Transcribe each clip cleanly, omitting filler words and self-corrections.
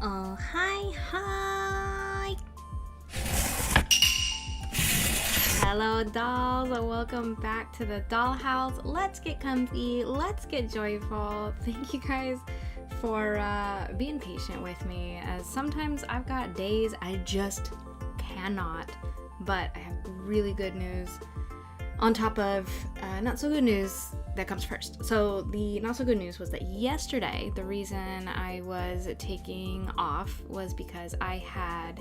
Hi. Hello, dolls. Welcome back to the dollhouse. Let's get comfy. Let's get joyful. Thank you guys for being patient with me, as sometimes I've got days I just cannot. But I have really good news on top of not so good news that comes first. So the not so good news was that yesterday, the reason I was taking off was because I had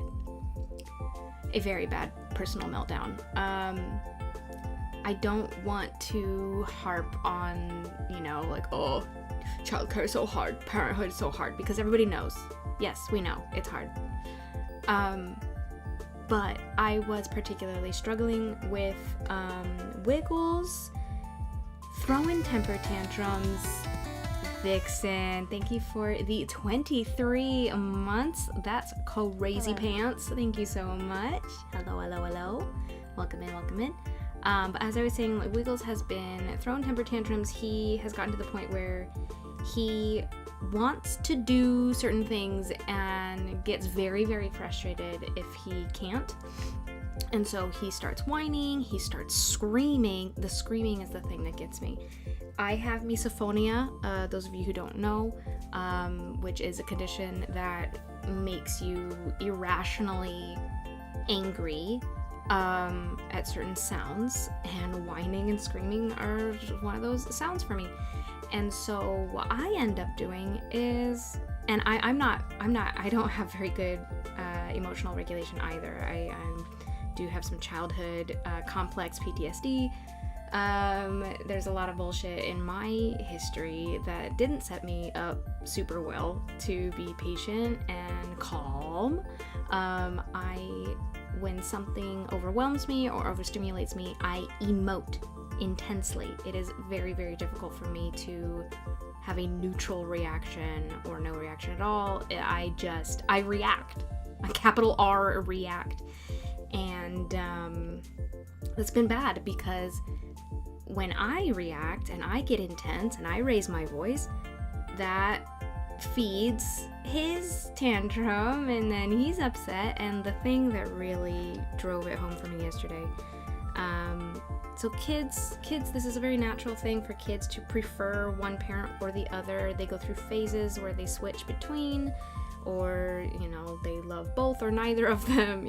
a very bad personal meltdown. I don't want to harp on, oh, childcare is so hard, parenthood is so hard, because everybody knows. Yes, we know, it's hard. But I was particularly struggling with Wiggles, throwing temper tantrums. Vixen, thank you for the 23 months. That's crazy. Hello. Pants. Thank you so much. Hello. Welcome in. But as I was saying, Wiggles has been throwing temper tantrums. He has gotten to the point where he wants to do certain things and gets very, very frustrated if he can't. And so he starts whining, he starts screaming. The screaming is the thing that gets me. I have misophonia, those of you who don't know, which is a condition that makes you irrationally angry at certain sounds, and whining and screaming are one of those sounds for me. And so what I end up doing is, and I don't have very good emotional regulation either. I do have some childhood complex PTSD. There's a lot of bullshit in my history that didn't set me up super well to be patient and calm. When something overwhelms me or overstimulates me, I emote intensely. It is very, very difficult for me to have a neutral reaction or no reaction at all. I react. A capital R, react. And that's been bad, because when I react and I get intense and I raise my voice, that feeds his tantrum, and then he's upset. And the thing that really drove it home for me yesterday, so kids, this is a very natural thing for kids to prefer one parent or the other. They go through phases where they switch between, or, they love both or neither of them,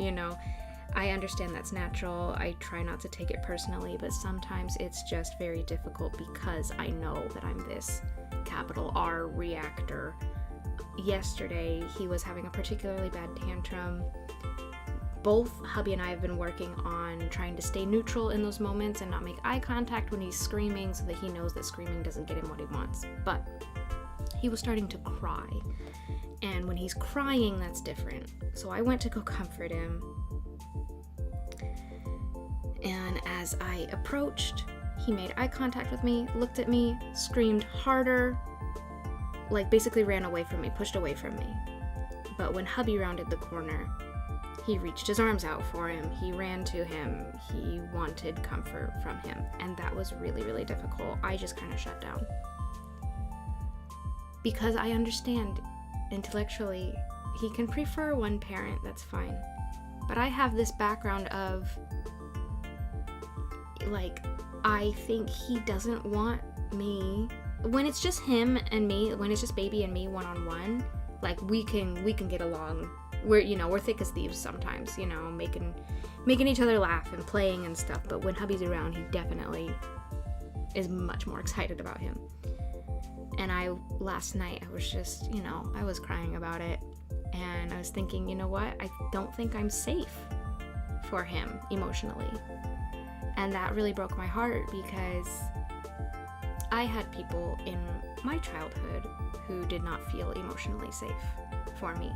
I understand that's natural. I try not to take it personally, but sometimes it's just very difficult because I know that I'm this capital R reactor. Yesterday, he was having a particularly bad tantrum. Both hubby and I have been working on trying to stay neutral in those moments and not make eye contact when he's screaming, so that he knows that screaming doesn't get him what he wants. But he was starting to cry. And when he's crying, that's different. So I went to go comfort him. And as I approached, he made eye contact with me, looked at me, screamed harder, basically ran away from me, pushed away from me. But when hubby rounded the corner, he reached his arms out for him. He ran to him. He wanted comfort from him. And that was really, really difficult. I just kind of shut down. Because I understand intellectually, he can prefer one parent, that's fine. But I have this background of, I think he doesn't want me, when it's just him and me, when it's just baby and me one-on-one, we can get along. We're thick as thieves sometimes, making each other laugh and playing and stuff. But when hubby's around, he definitely is much more excited about him. And last night, I was just, I was crying about it. And I was thinking, you know what? I don't think I'm safe for him emotionally. And that really broke my heart, because I had people in my childhood who did not feel emotionally safe for me.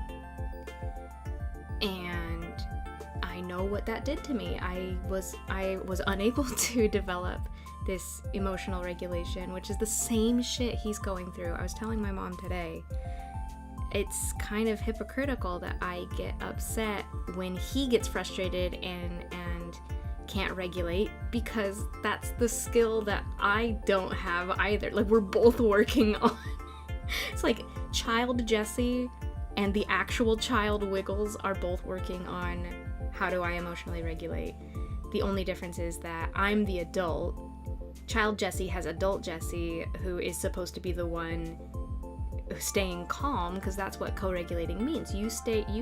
And I know what that did to me. I was unable to develop this emotional regulation, which is the same shit he's going through. I was telling my mom today, it's kind of hypocritical that I get upset when he gets frustrated and can't regulate, because that's the skill that I don't have either. We're both working on. It's child Jessie and the actual child Wiggles are both working on how do I emotionally regulate. The only difference is that I'm the adult. Child Jessie has adult Jessie, who is supposed to be the one staying calm, because that's what co-regulating means. You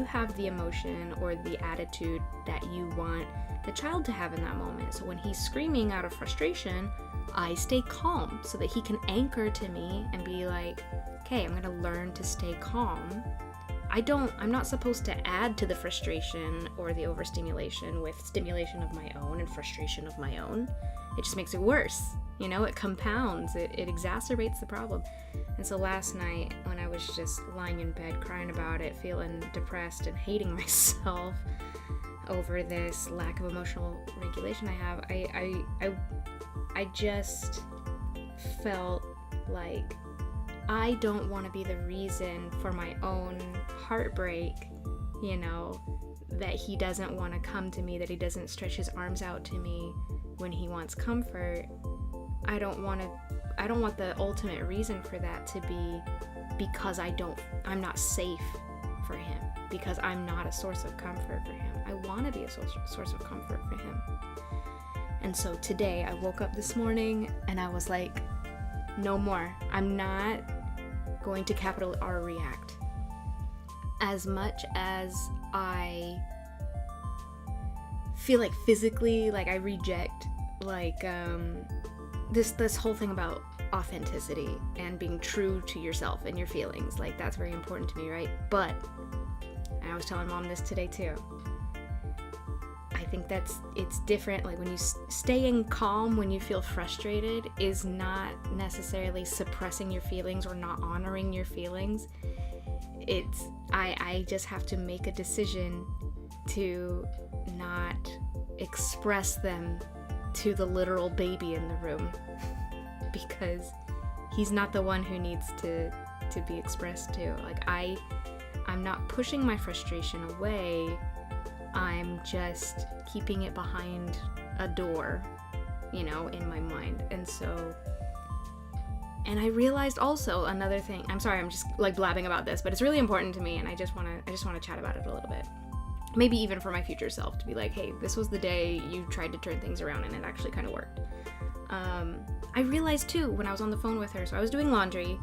have the emotion or the attitude that you want the child to have in that moment. So when he's screaming out of frustration, I stay calm so that he can anchor to me and be like, okay, I'm gonna learn to stay calm. I'm not supposed to add to the frustration or the overstimulation with stimulation of my own and frustration of my own. It just makes it worse. It compounds, it exacerbates the problem. And so last night, when I was just lying in bed crying about it, feeling depressed and hating myself over this lack of emotional regulation I have, I just felt like I don't want to be the reason for my own heartbreak, that he doesn't want to come to me, that he doesn't stretch his arms out to me when he wants comfort. I don't want the ultimate reason for that to be because I'm not safe for him, because I'm not a source of comfort for him. I want to be a source of comfort for him. And so today I woke up this morning and I was like, no more. I'm not going to capital R react. As much as I feel like physically, like I reject this whole thing about authenticity and being true to yourself and your feelings, like that's very important to me, right? But I was telling Mom this today too. I think it's different. Like when you staying calm when you feel frustrated is not necessarily suppressing your feelings or not honoring your feelings. I just have to make a decision to not express them to the literal baby in the room, because he's not the one who needs to be expressed to. Like I'm not pushing my frustration away. I'm just keeping it behind a door, in my mind. And I realized also another thing. I'm sorry, I'm just like blabbing about this, but it's really important to me, and I just want to chat about it a little bit. Maybe even for my future self, to be like, hey, this was the day you tried to turn things around and it actually kind of worked. I realized too when I was on the phone with her, so I was doing laundry,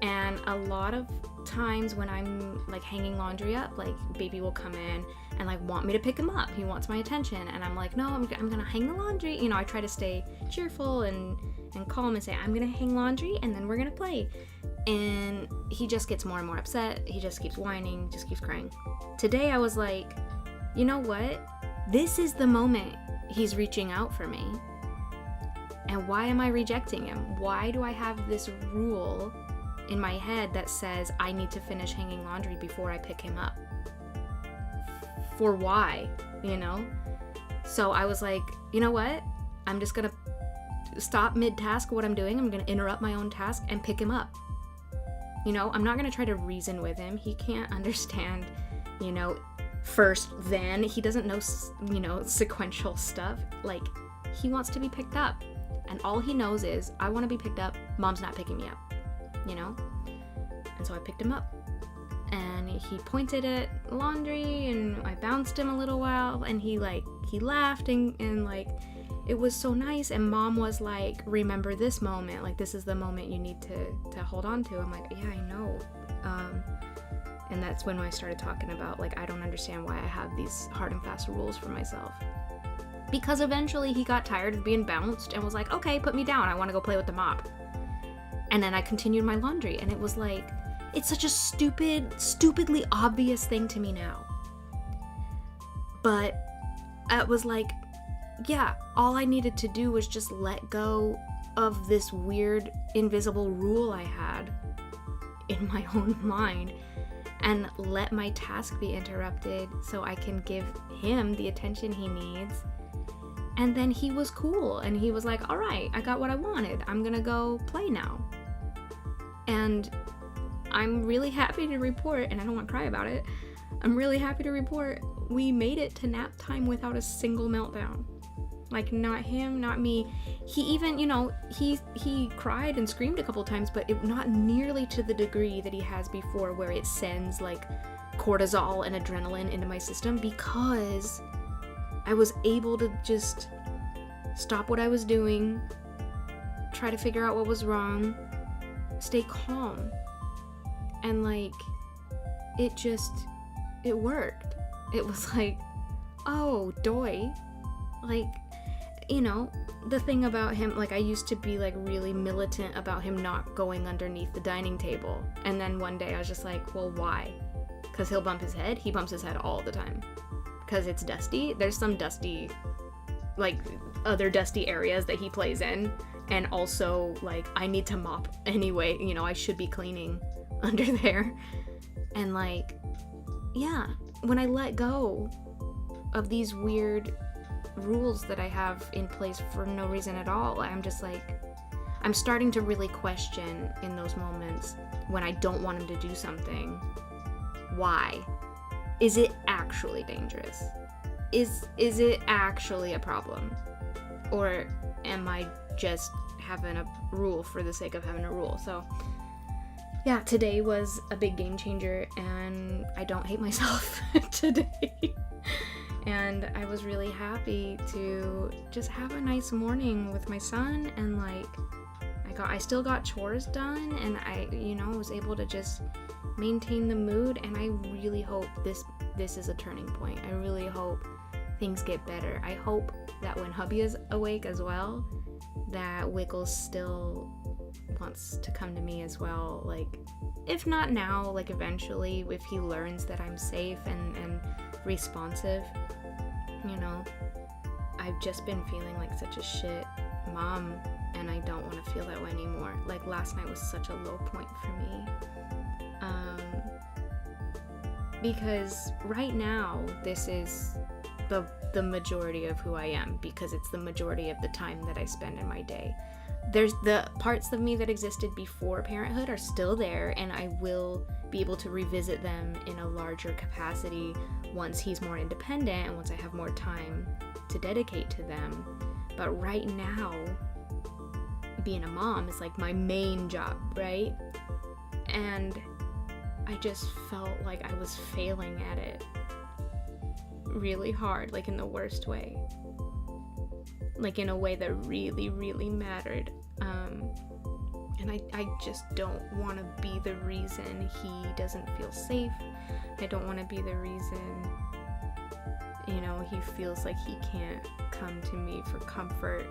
and a lot of times when I'm like hanging laundry up, like baby will come in and like want me to pick him up. He wants my attention, and I'm like, no, I'm gonna hang the laundry. I try to stay cheerful and calm and say, I'm gonna hang laundry and then we're gonna play. And he just gets more and more upset. He just keeps whining, just keeps crying. Today I was like, you know what? This is the moment he's reaching out for me. And why am I rejecting him? Why do I have this rule in my head that says I need to finish hanging laundry before I pick him up? For why, So I was like, you know what? I'm just gonna stop mid-task what I'm doing. I'm gonna interrupt my own task and pick him up. I'm not gonna try to reason with him. He can't understand, first then. He doesn't know, sequential stuff. Like, he wants to be picked up. And all he knows is, I want to be picked up. Mom's not picking me up, And so I picked him up. And he pointed at laundry, and I bounced him a little while, and he laughed, and it was so nice. And Mom was like, remember this moment, like this is the moment you need to hold on to. I'm like, yeah, I know. And that's when I started talking about, like, I don't understand why I have these hard and fast rules for myself. Because eventually he got tired of being bounced and was like, okay, put me down, I want to go play with the mop. And then I continued my laundry, and it was like, it's such a stupidly obvious thing to me now. But it was like, yeah, all I needed to do was just let go of this weird invisible rule I had in my own mind and let my task be interrupted so I can give him the attention he needs. And then he was cool, and he was like, all right, I got what I wanted. I'm gonna go play now. And I'm really happy to report, and I don't want to cry about it, I'm really happy to report we made it to nap time without a single meltdown. Like, not him, not me. He even, he cried and screamed a couple times, but not nearly to the degree that he has before, where it sends, like, cortisol and adrenaline into my system, because I was able to just stop what I was doing, try to figure out what was wrong, stay calm. And, like, it worked. It was like, oh, doy. Like, the thing about him, like, I used to be, like, really militant about him not going underneath the dining table. And then one day I was just like, well, why? Because he'll bump his head? He bumps his head all the time. Because it's dusty. There's some dusty, like, other dusty areas that he plays in. And also, like, I need to mop anyway. I should be cleaning under there. And, like, yeah, when I let go of these weird rules that I have in place for no reason at all, I'm just like, I'm starting to really question in those moments when I don't want him to do something, why? Is it actually dangerous? Is it actually a problem? Or am I just having a rule for the sake of having a rule? So yeah, today was a big game changer, and I don't hate myself today. And I was really happy to just have a nice morning with my son, and like, I still got chores done, and I, was able to just maintain the mood, and I really hope this is a turning point. I really hope things get better. I hope that when hubby is awake as well, that Wiggles still wants to come to me as well. Like, if not now, like eventually, if he learns that I'm safe and responsive. I've just been feeling like such a shit mom, and I don't want to feel that way anymore. Like, last night was such a low point for me. Because right now, this is the majority of who I am, because it's the majority of the time that I spend in my day. There's the parts of me that existed before parenthood are still there, and I will be able to revisit them in a larger capacity once he's more independent and once I have more time to dedicate to them. But right now, being a mom is like my main job, right? And I just felt like I was failing at it really hard, like in the worst way. Like in a way that really, really mattered. And I just don't want to be the reason he doesn't feel safe. I don't want to be the reason, he feels like he can't come to me for comfort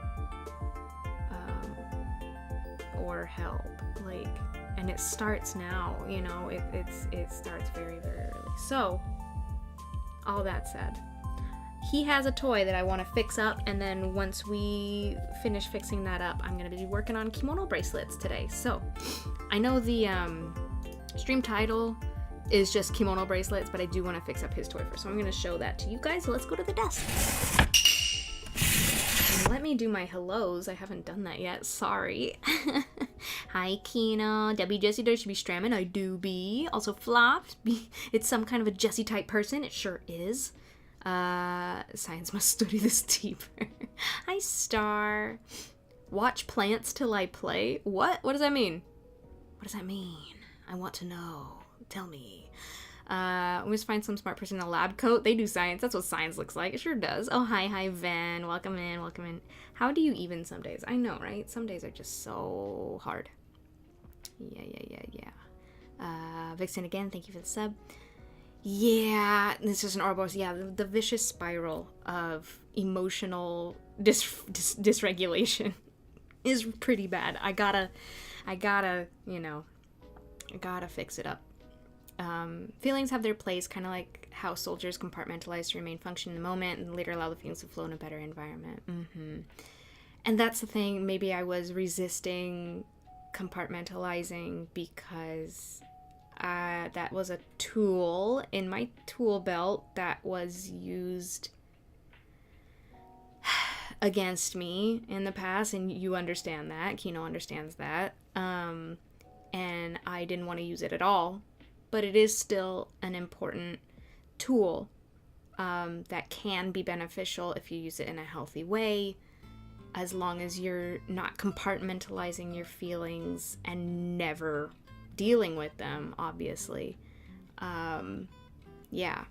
or help. Like, and it starts now, it starts very, very early. So, all that said, he has a toy that I want to fix up, and then once we finish fixing that up, I'm going to be working on kimono bracelets today. So, I know the stream title is just kimono bracelets, but I do want to fix up his toy first. So I'm going to show that to you guys. So let's go to the desk. And let me do my hellos. I haven't done that yet. Sorry. Hi, Kino. Debbie Jessie does should be stramming. I do be. Also, Flops. It's some kind of a Jessie type person. It sure is. Science must study this deeper. Hi, Star. Watch plants till I play. What? What does that mean? What does that mean? I want to know. Tell me. We must find some smart person in a lab coat. They do science. That's what science looks like. It sure does. Oh, hi, Ven. Welcome in, welcome in. How do you even some days? I know, right? Some days are just so hard. Yeah. Vixen again, thank you for the sub. Yeah, this is an Ouroboros. Yeah, the vicious spiral of emotional dysregulation is pretty bad. I gotta fix it up. Feelings have their place, kind of like how soldiers compartmentalize to remain function in the moment and later allow the feelings to flow in a better environment. And that's the thing, maybe I was resisting compartmentalizing because that was a tool in my tool belt that was used against me in the past, and you understand that. Kino understands that. And I didn't want to use it at all, but it is still an important tool that can be beneficial if you use it in a healthy way, as long as you're not compartmentalizing your feelings and never dealing with them, obviously. Yeah,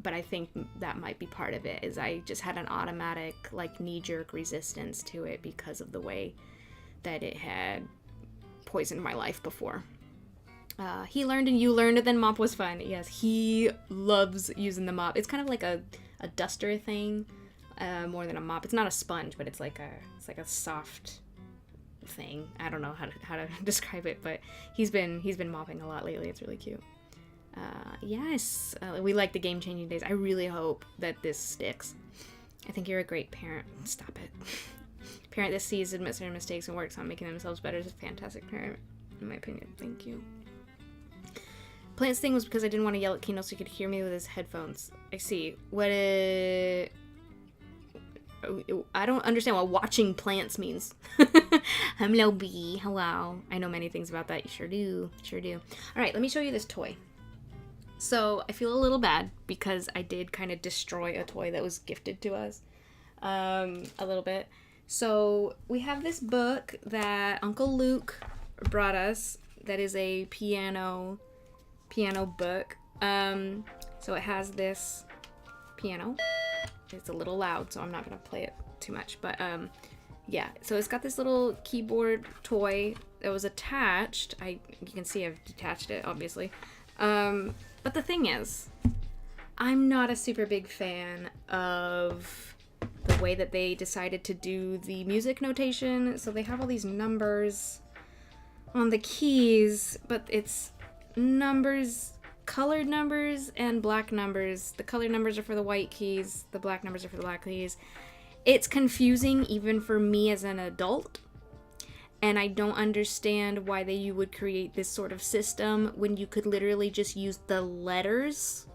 but I think that might be part of it, is I just had an automatic, like, knee-jerk resistance to it because of the way that it had poisoned my life before. He learned and you learned, and then mop was fun. Yes, he loves using the mop. It's kind of like a duster thing, more than a mop. It's not a sponge, but it's like a soft thing. I don't know how to describe it, but he's been mopping a lot lately. It's really cute. Yes, we like the game-changing days. I really hope that this sticks. I think you're a great parent. Stop it. Parent that sees, admits their mistakes, and works on making themselves better is a fantastic parent, in my opinion. Thank you. Plants thing was because I didn't want to yell at Kino so he could hear me with his headphones. I see. I don't understand what watching plants means. Hello, bee. Hello. I know many things about that. You sure do. Sure do. All right, let me show you this toy. So I feel a little bad because I did kind of destroy a toy that was gifted to us a little bit. So we have this book that Uncle Luke brought us that is a piano book. So it has this piano. It's a little loud, so I'm not going to play it too much. But yeah, so it's got this little keyboard toy that was attached. You can see I've detached it, obviously. But the thing is, I'm not a super big fan of the way that they decided to do the music notation. So they have all these numbers on the keys, but it's numbers, colored numbers and black numbers. The colored numbers are for the white keys, the black numbers are for the black keys. It's confusing even for me as an adult. And I don't understand why you would create this sort of system when you could literally just use the letters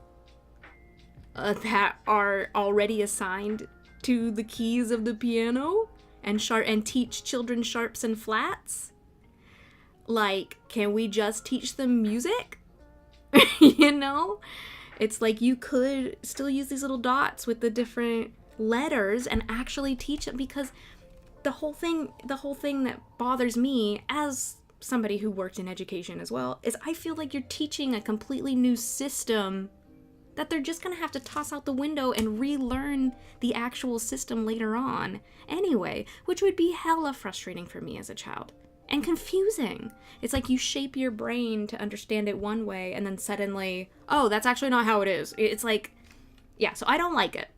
that are already assigned to the keys of the piano and teach children sharps and flats. Like, can we just teach them music? You know? It's like you could still use these little dots with the different letters and actually teach them, because the whole thing that bothers me as somebody who worked in education as well is I feel like you're teaching a completely new system that they're just gonna have to toss out the window and relearn the actual system later on anyway, which would be hella frustrating for me as a child and confusing. It's like you shape your brain to understand it one way and then suddenly, oh, that's actually not how it is. It's like, yeah, so I don't like it.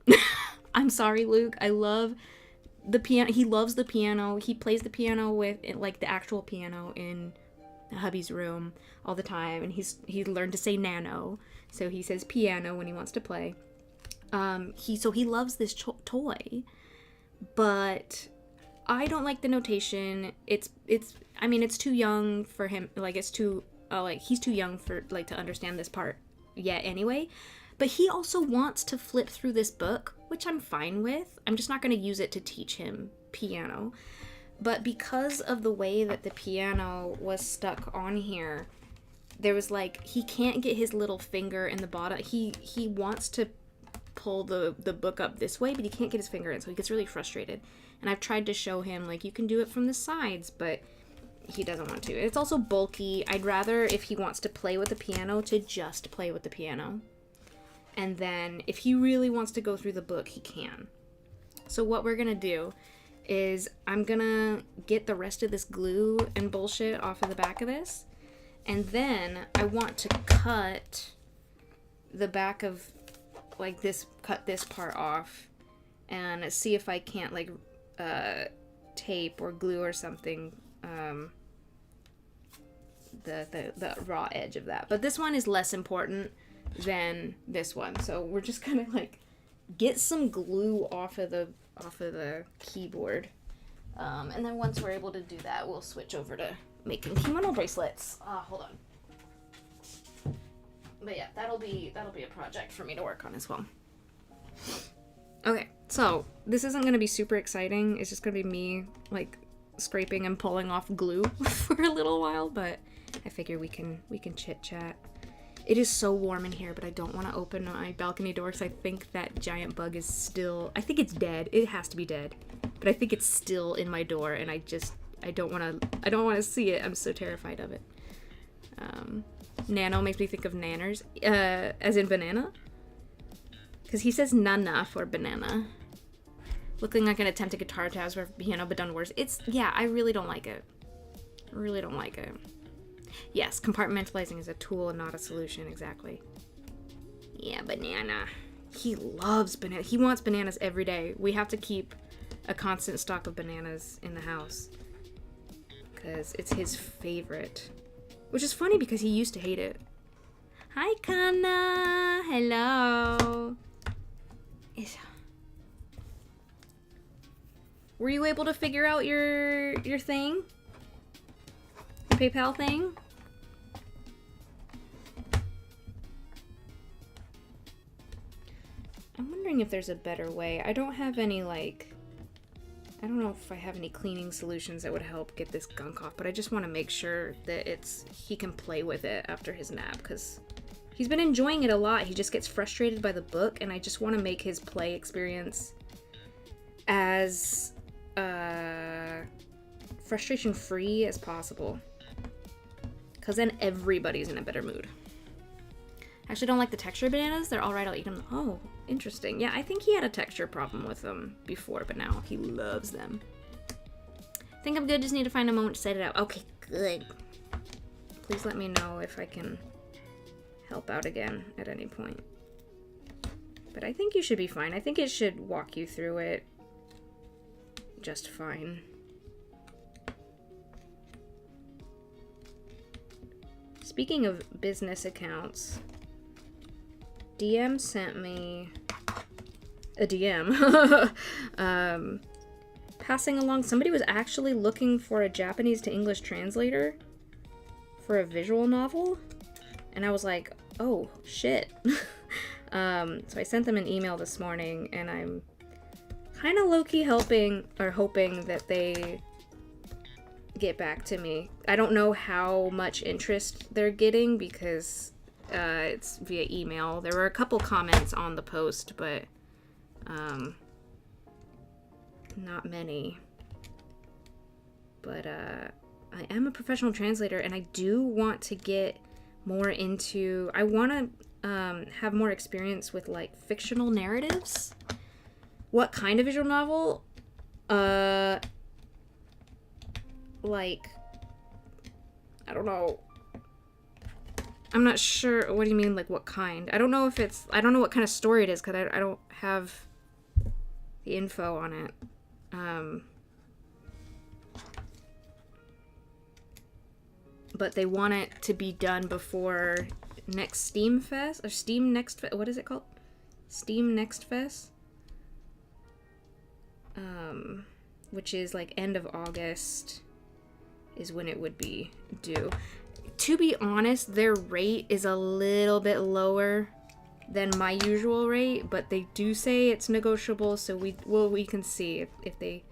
I'm sorry, Luke. I love the piano. He loves the piano. He plays the piano with, like, the actual piano in hubby's room all the time, and he learned to say nano, so he says piano when he wants to play. He loves this toy, but I don't like the notation. It's too young for him. Like, it's too he's too young for, like, to understand this part yet anyway. But he also wants to flip through this book, which I'm fine with. I'm just not going to use it to teach him piano. But because of the way that the piano was stuck on here, there was, like, he can't get his little finger in the bottom. He wants to pull the book up this way, but he can't get his finger in, so he gets really frustrated. And I've tried to show him, like, you can do it from the sides, but he doesn't want to. It's also bulky. I'd rather, if he wants to play with the piano, to just play with the piano. And then if he really wants to go through the book, he can. So what we're going to do is I'm going to get the rest of this glue and bullshit off of the back of this. And then I want to cut the back of, like, cut this part off and see if I can't, like, tape or glue or something the raw edge of that. But this one is less important than this one, so we're just gonna, like, get some glue off of the keyboard, and then once we're able to do that, we'll switch over to making kimono bracelets. Hold on. But yeah, that'll be a project for me to work on as well. Okay, so this isn't gonna be super exciting. It's just gonna be me, like, scraping and pulling off glue for a little while, but I figure we can chit chat. It is so warm in here, but I don't want to open my balcony door because I think that giant bug is still... I think it's dead. It has to be dead. But I think it's still in my door, and I don't want to see it. I'm so terrified of it. Nano makes me think of nanners, as in banana. Because he says nana for banana. Looking like an attempted guitar tabs for piano, but done worse. Yeah, I really don't like it. I really don't like it. Yes, compartmentalizing is a tool and not a solution, exactly. Yeah, banana. He loves banana. He wants bananas every day. We have to keep a constant stock of bananas in the house. Because it's his favorite. Which is funny because he used to hate it. Hi, Kana. Hello. Were you able to figure out your thing? Your PayPal thing? I'm wondering if there's a better way. I don't have any, like... I don't know if I have any cleaning solutions that would help get this gunk off, but I just want to make sure that he can play with it after his nap, because he's been enjoying it a lot. He just gets frustrated by the book, and I just want to make his play experience as frustration-free as possible, because then everybody's in a better mood. I actually don't like the texture of bananas. They're alright, I'll eat them. Oh, interesting. Yeah, I think he had a texture problem with them before, but now he loves them. Think I'm good, just need to find a moment to set it out. Okay, good. Please let me know if I can help out again at any point. But I think you should be fine. I think it should walk you through it just fine. Speaking of business accounts, DM sent me a DM passing along. Somebody was actually looking for a Japanese to English translator for a visual novel, and I was like, oh shit. So I sent them an email this morning, and I'm kind of low-key hoping that they get back to me. I don't know how much interest they're getting because it's via email. There were a couple comments on the post, but not many. But I am a professional translator, and I do want to get more into... I want to have more experience with, like, fictional narratives. What kind of visual novel? Like, I don't know. I'm not sure. What do you mean, like, what kind? I don't know if it's... I don't know what kind of story it is, because I don't have the info on it. But they want it to be done before next Steam Fest, or Steam Next Fest. What is it called? Steam Next Fest? Which is, like, end of August is when it would be due. To be honest, their rate is a little bit lower than my usual rate, but they do say it's negotiable, so we can see if they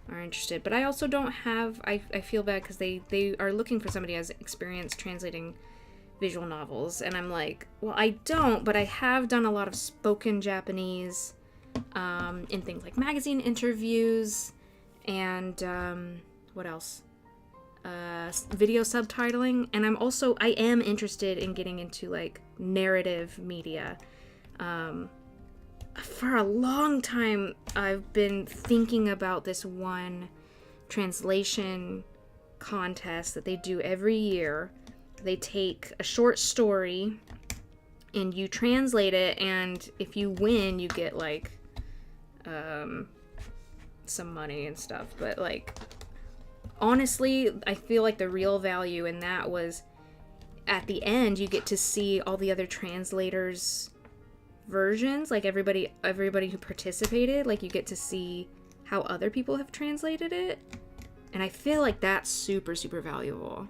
are interested. But I also don't have... I feel bad because they are looking for somebody who has experience translating visual novels, and I'm like, well, I don't, but I have done a lot of spoken Japanese in things like magazine interviews and what else? Video subtitling, and I am interested in getting into, like, narrative media. For a long time, I've been thinking about this one translation contest that they do every year. They take a short story and you translate it, and if you win, you get, like, some money and stuff. But, like, honestly, I feel like the real value in that was at the end you get to see all the other translators' versions, like everybody who participated, like you get to see how other people have translated it, and I feel like that's super, super valuable.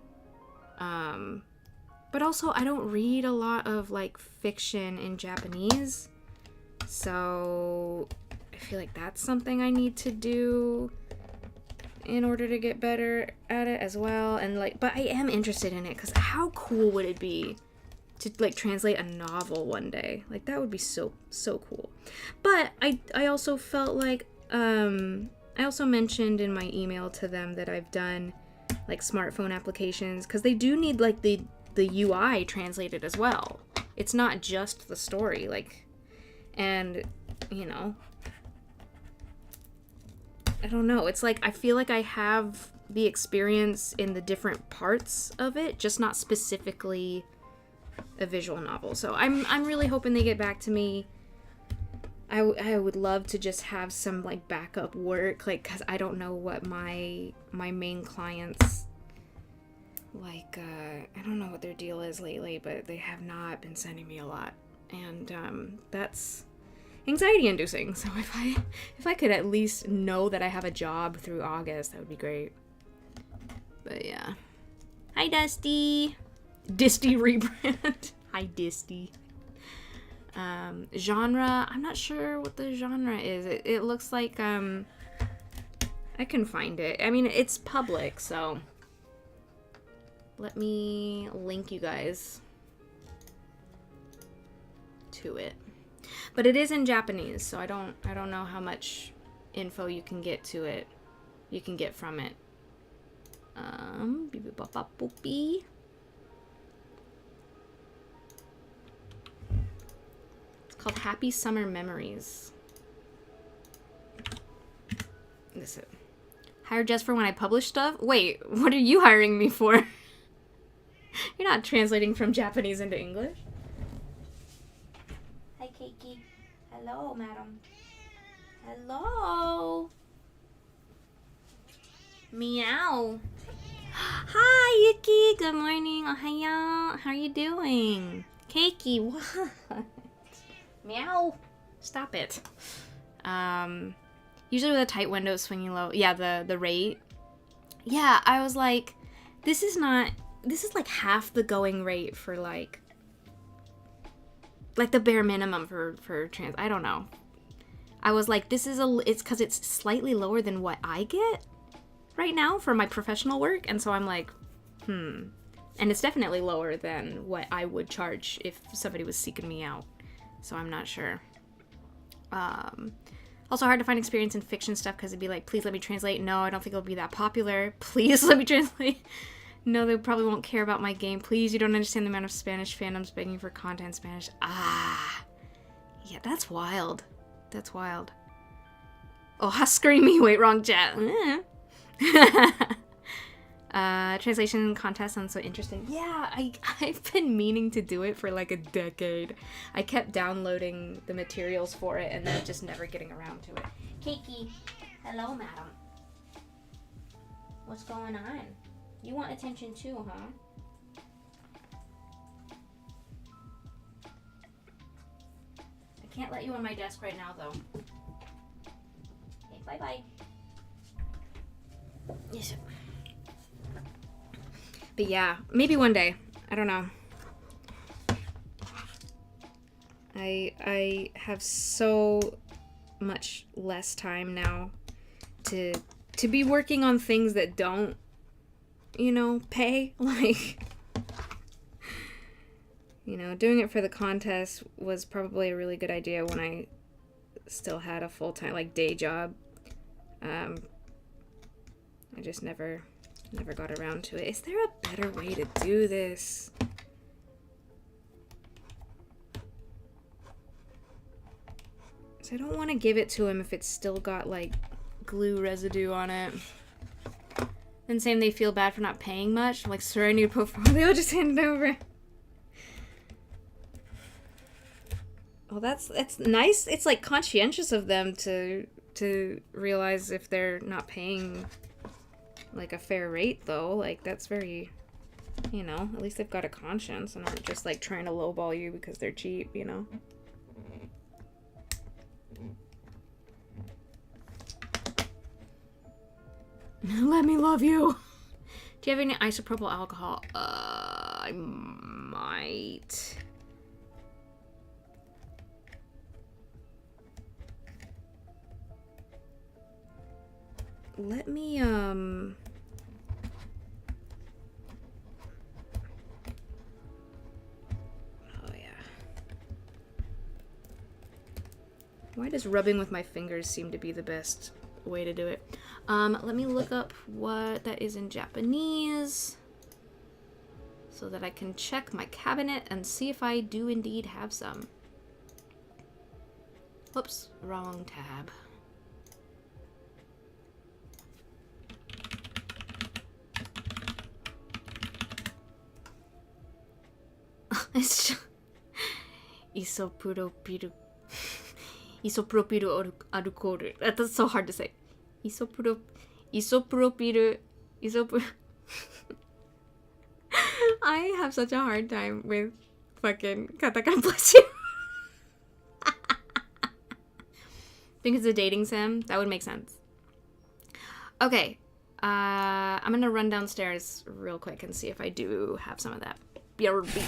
But also I don't read a lot of, like, fiction in Japanese, so I feel like that's something I need to do in order to get better at it as well. And, like, but I am interested in it because how cool would it be to like translate a novel one day. Like that would be so cool. But I also felt like I also mentioned in my email to them that I've done like smartphone applications, because they do need like the UI translated as well. It's not just the story, like, and you know, I don't know. It's like I feel like I have the experience in the different parts of it, just not specifically a visual novel. So I'm really hoping they get back to me. I would love to just have some like backup work, like, because I don't know what my main clients like. I don't know what their deal is lately, but they have not been sending me a lot, and that's anxiety inducing. So if I could at least know that I have a job through August, that would be great. But yeah. Hi, Dusty. Disty rebrand. Hi, Disty. Genre, I'm not sure what the genre is. It looks like, I can find it. I mean, it's public, so let me link you guys to it. But it is in Japanese, so I don't know how much info you can get to it. You can get from it. Called Happy Summer Memories. This is it. Hire Jess for when I publish stuff? Wait, what are you hiring me for? You're not translating from Japanese into English. Hi, Keiki. Hello, madam. Hello. Meow. Hi, Yuki. Good morning. Ohayo. How are you doing? Keiki, what? Meow. Stop it. Usually with a tight window swinging low. Yeah, the rate. Yeah, I was like, this is like half the going rate for like the bare minimum for trans. I don't know. I was like, it's because it's slightly lower than what I get right now for my professional work. And so I'm like, And it's definitely lower than what I would charge if somebody was seeking me out. So I'm not sure. Also hard to find experience in fiction stuff because it'd be like, please let me translate. No, I don't think it'll be that popular. Please let me translate. No, they probably won't care about my game. Please, you don't understand the amount of Spanish fandoms begging for content in Spanish. Yeah, that's wild. That's wild. Oh, screaming. Wait, wrong chat. Translation contest sounds so interesting. Yeah, I've been meaning to do it for like a decade. I kept downloading the materials for it and then just never getting around to it. Keiki, hello, madam. What's going on? You want attention too, huh? I can't let you on my desk right now, though. Okay, bye-bye. Yes. But yeah, maybe one day. I don't know. I have so much less time now to be working on things that don't, pay. Like, doing it for the contest was probably a really good idea when I still had a full-time, like, day job. I just never got around to it. Is there a better way to do this? So I don't want to give it to him if it's still got, like, glue residue on it. Then saying they feel bad for not paying much. I'm like, sir, I need a portfolio. Just hand it over. Oh, that's nice. It's, like, conscientious of them to realize if they're not paying, like, a fair rate, though. Like, that's very, at least they've got a conscience and aren't just, like, trying to lowball you because they're cheap, Let me love you. Do you have any isopropyl alcohol? I might. Let me, Why does rubbing with my fingers seem to be the best way to do it? Let me look up what that is in Japanese so that I can check my cabinet and see if I do indeed have some. Whoops, wrong tab. It's just isopropyl alcohol. That's so hard to say. Isopropyl. I have such a hard time with fucking katakana. Bless you. Think it's a dating sim? That would make sense. Okay. I'm gonna run downstairs real quick and see if I do have some of that. BRB.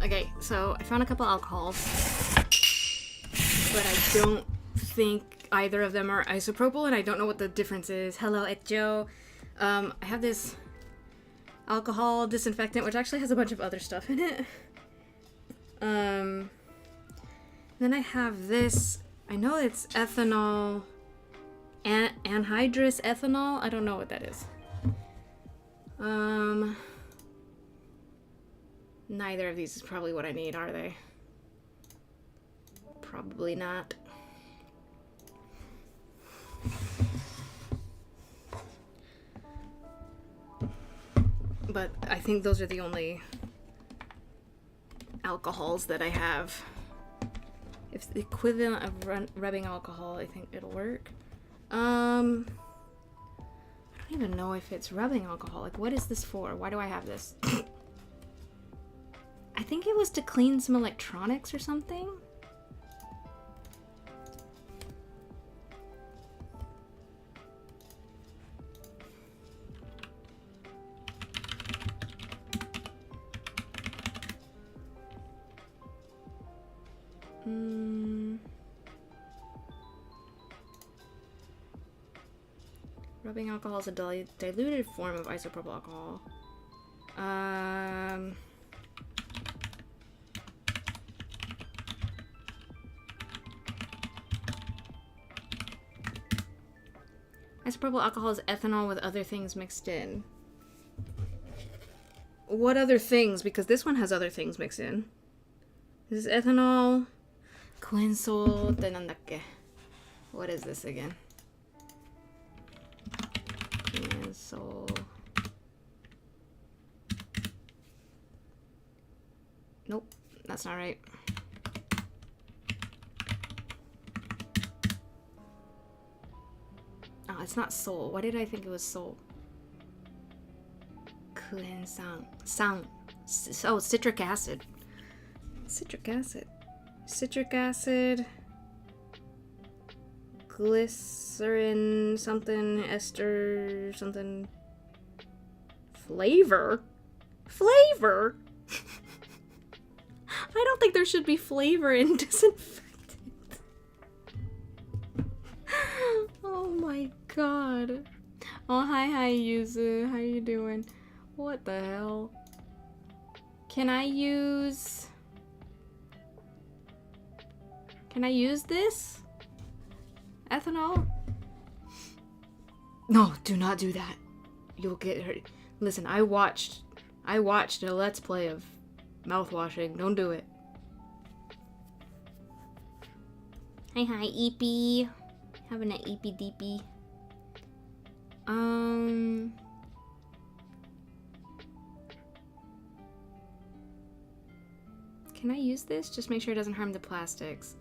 Okay, so I found a couple alcohols, but I don't think either of them are isopropyl, and I don't know what the difference is. Hello, Etjo. I have this alcohol disinfectant, which actually has a bunch of other stuff in it. Then I have this. I know it's ethanol, anhydrous ethanol. I don't know what that is. Neither of these is probably what I need, are they? Probably not. But I think those are the only alcohols that I have. If the equivalent of rubbing alcohol, I think it'll work. I don't even know if it's rubbing alcohol. Like, what is this for? Why do I have this? I think it was to clean some electronics or something. Rubbing alcohol is a diluted form of isopropyl alcohol. Isopropyl alcohol is ethanol with other things mixed in. What other things? Because this one has other things mixed in. This is ethanol. Quinsol. Nandakke. What is this again? Quinsol. Nope, that's not right. Oh, it's not Sol. Why did I think it was Sol? Kuensang. Sang. Oh, citric acid. Citric acid. Citric acid. Glycerin something. Ester something. Flavor? Flavor? I don't think there should be flavor in disinfectant. Oh my god. Oh, hi, Yuzu. How you doing? What the hell? Can I use this? Ethanol? No, do not do that. you'll get hurt. Listen, I watched a Let's Play of mouthwashing. Don't do it. Hi, Eepy. Having an Eepy Deepy. Can I use this? Just make sure it doesn't harm the plastics.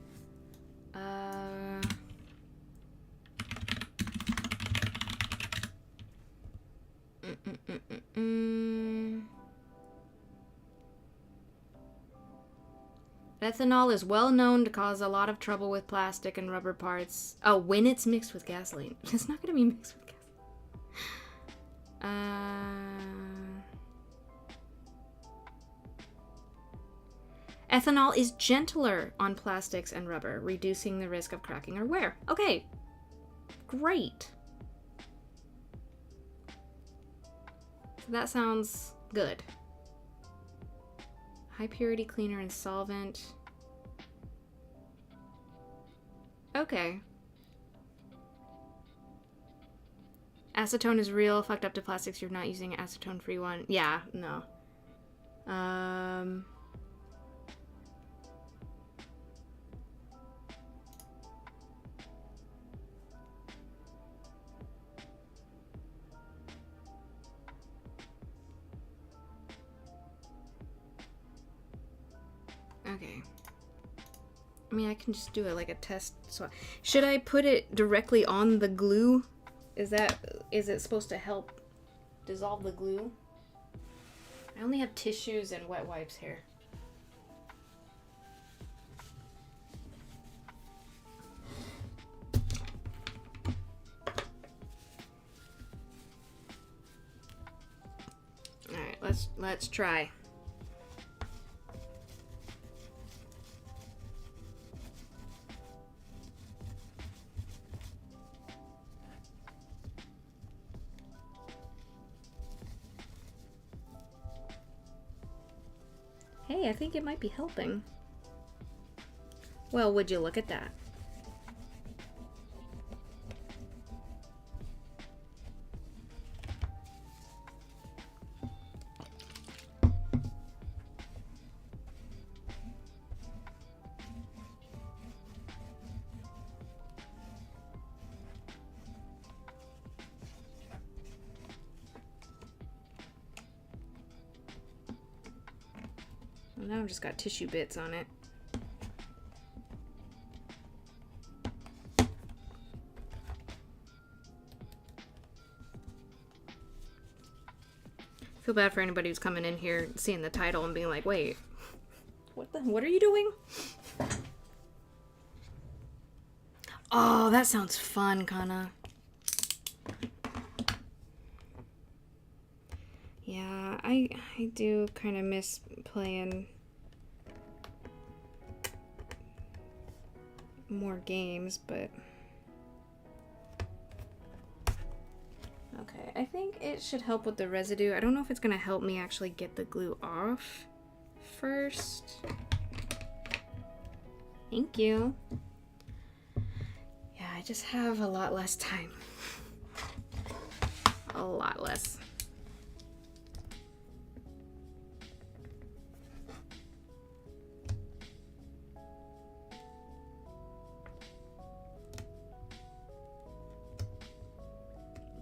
Ethanol is well known to cause a lot of trouble with plastic and rubber parts. Oh, when it's mixed with gasoline. It's not going to be mixed with gasoline. Ethanol is gentler on plastics and rubber, reducing the risk of cracking or wear. Okay, great. That sounds good. High purity cleaner and solvent. Okay. Acetone is real. Fucked up to plastics. You're not using an acetone-free one. Yeah, no. Okay. I mean, I can just do it like a test. So, should I put it directly on the glue? Is it supposed to help dissolve the glue? I only have tissues and wet wipes here. All right, let's try. Hey, I think it might be helping. Well, would you look at that? Now I've just got tissue bits on it. I feel bad for anybody who's coming in here seeing the title and being like, wait, what are you doing? Oh, that sounds fun, Kana. Yeah, I do kind of miss playing more games, but okay, I think it should help with the residue. I don't know if it's gonna help me actually get the glue off first. Thank you. Yeah, I just have a lot less time. A lot less.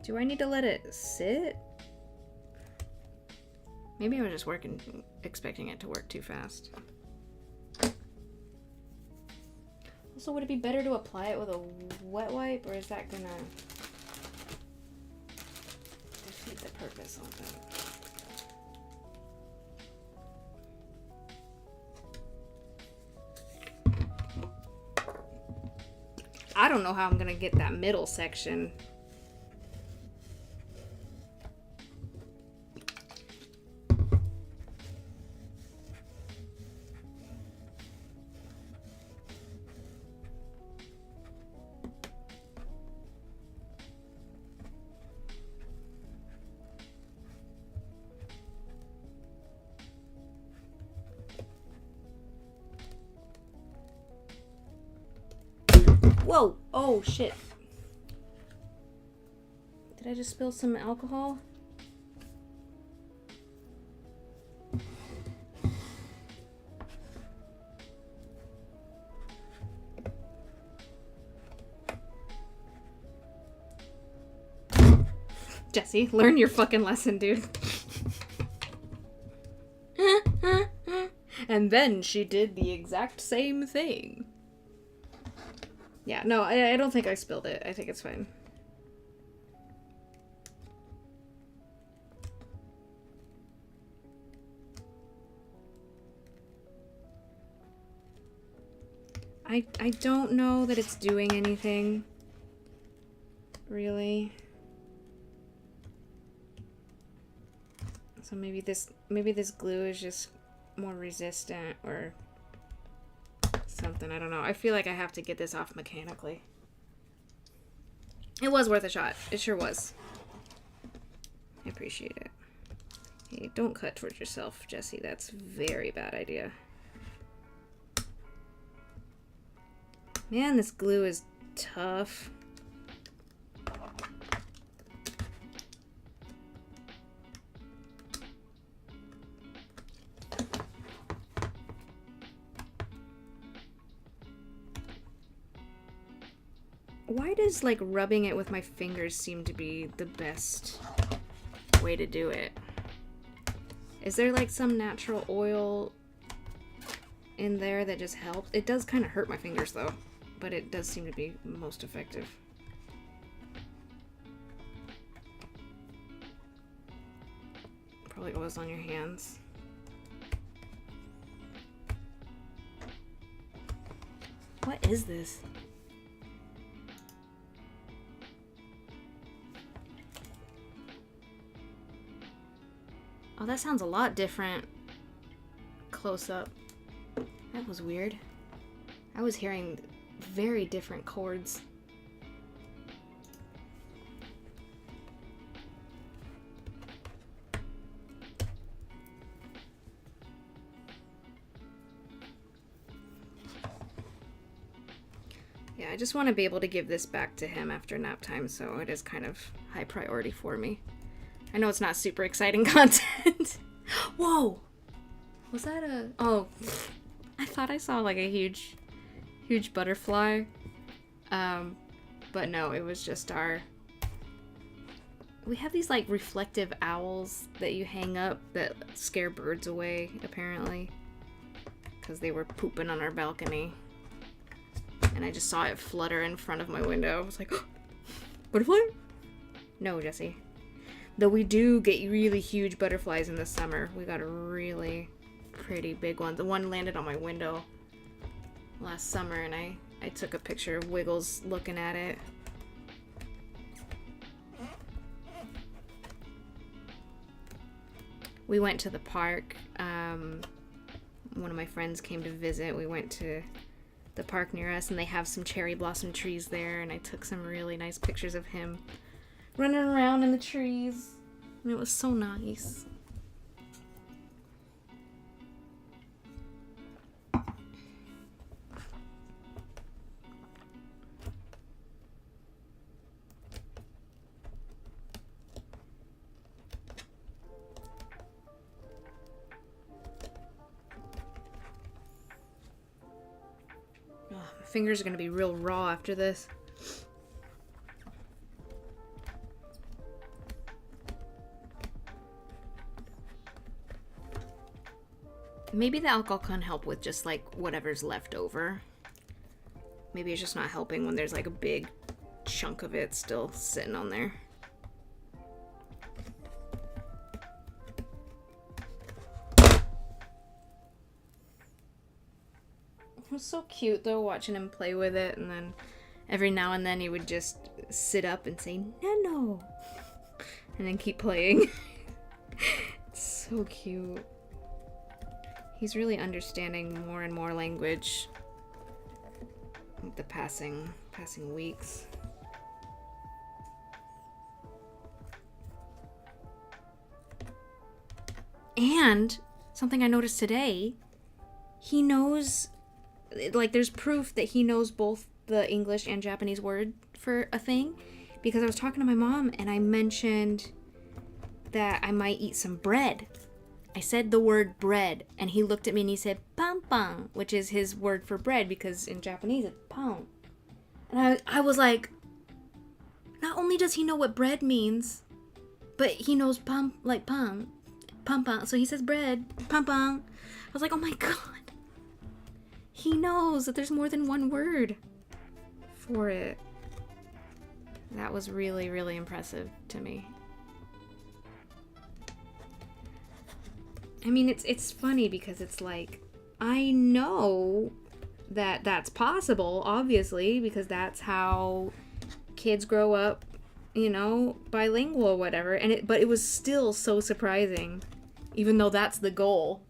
Do I need to let it sit? Maybe I was just expecting it to work too fast. Also, would it be better to apply it with a wet wipe, or is that gonna defeat the purpose of it? I don't know how I'm gonna get that middle section. Whoa! Oh, shit. Did I just spill some alcohol? Jesse, learn your fucking lesson, dude. And then she did the exact same thing. Yeah, no, I don't think I spilled it. I think it's fine. I don't know that it's doing anything. Really. So maybe this glue is just more resistant or something. I don't know. I feel like I have to get this off mechanically. It was worth a shot. It sure was. I appreciate it. Hey, don't cut towards yourself, Jesse. That's a very bad idea. Man, this glue is tough. Why does, like, rubbing it with my fingers seem to be the best way to do it? Is there, like, some natural oil in there that just helps? It does kind of hurt my fingers, though, but it does seem to be most effective. Probably goes on your hands. What is this? Oh, that sounds a lot different close up. That was weird. I was hearing very different chords. Yeah, I just want to be able to give this back to him after nap time, so it is kind of high priority for me. I know it's not super exciting content. Whoa! Was that a... Oh, I thought I saw like a huge butterfly. But no, it was just our... We have these like reflective owls that you hang up that scare birds away, apparently. Because they were pooping on our balcony. And I just saw it flutter in front of my window. I was like, oh, butterfly? No, Jesse. Though we do get really huge butterflies in the summer. We got a really pretty big one. The one landed on my window last summer, and I took a picture of Wiggles looking at it. We went to the park. One of my friends came to visit. We went to the park near us, and they have some cherry blossom trees there, and I took some really nice pictures of him running around in the trees, and it was so nice. Oh, my fingers are gonna be real raw after this. Maybe the alcohol can help with just like whatever's left over. Maybe it's just not helping when there's like a big chunk of it still sitting on there. It was so cute though, watching him play with it, and then every now and then he would just sit up and say, "No," and then keep playing. It's so cute. He's really understanding more and more language with the passing weeks. And something I noticed today, he knows, like, there's proof that he knows both the English and Japanese word for a thing, because I was talking to my mom and I mentioned that I might eat some bread. I said the word bread, and he looked at me and he said pan, which is his word for bread, because in Japanese it's pan. And I was like, not only does he know what bread means, but he knows pum, like pum, pum pum. So he says bread, pum pum. I was like, oh my god. He knows that there's more than one word for it. That was really, really impressive to me. I mean, it's funny because it's like, I know that that's possible, obviously, because that's how kids grow up, you know, bilingual or whatever. But it was still so surprising, even though that's the goal.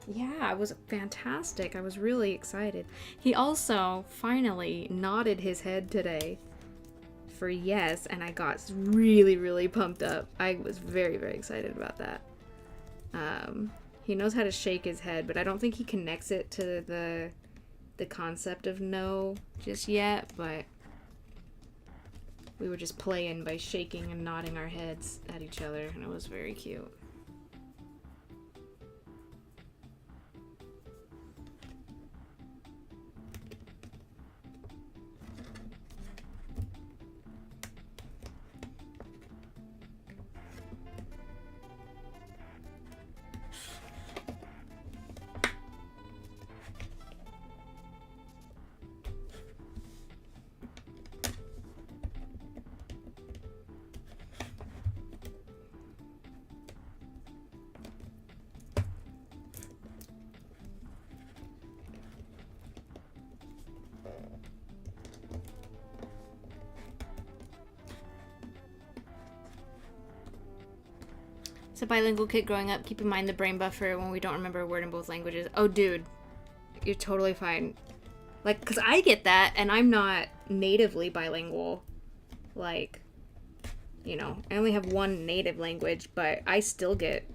Yeah, it was fantastic. I was really excited. He also finally nodded his head today for yes, and I got really, really pumped up. I was very, very excited about that. He knows how to shake his head, but I don't think he connects it to the concept of no just yet, but we were just playing by shaking and nodding our heads at each other, and it was very cute. So bilingual kid growing up, keep in mind the brain buffer when we don't remember a word in both languages. Oh, dude, you're totally fine. Like, because I get that, and I'm not natively bilingual. Like, you know, I only have one native language, but I still get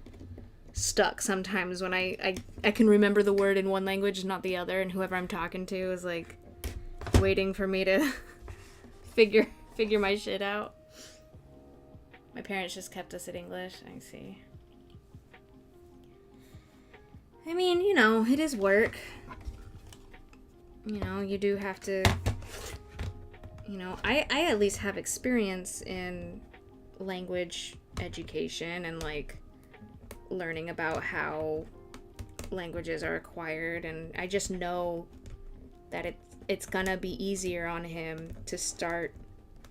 stuck sometimes when I can remember the word in one language and not the other, and whoever I'm talking to is, like, waiting for me to figure my shit out. My parents just kept us at English. I see. I mean, you know, it is work. You know, you do have to... You know, I at least have experience in language education and, like, learning about how languages are acquired. And I just know that it's gonna be easier on him to start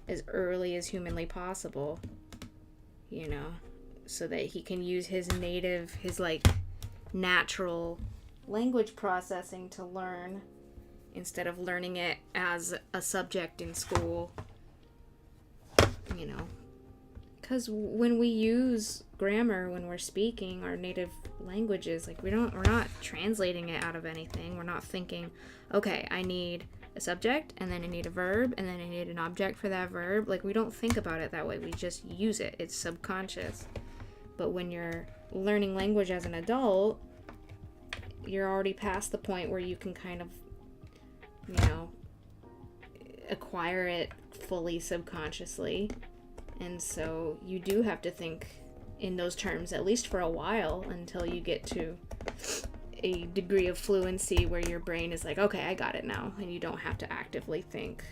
as early as humanly possible. You know, so that he can use his like, natural language processing to learn instead of learning it as a subject in school, you know. Because when we use grammar, when we're speaking our native languages, like, we're not translating it out of anything. We're not thinking, okay, I need a subject, and then I need a verb, and then I need an object for that verb. Like, we don't think about it that way. We just use it. It's subconscious. But when you're learning language as an adult, you're already past the point where you can kind of, you know, acquire it fully subconsciously. And so you do have to think in those terms, at least for a while, until you get to a degree of fluency where your brain is like, okay, I got it now, and you don't have to actively think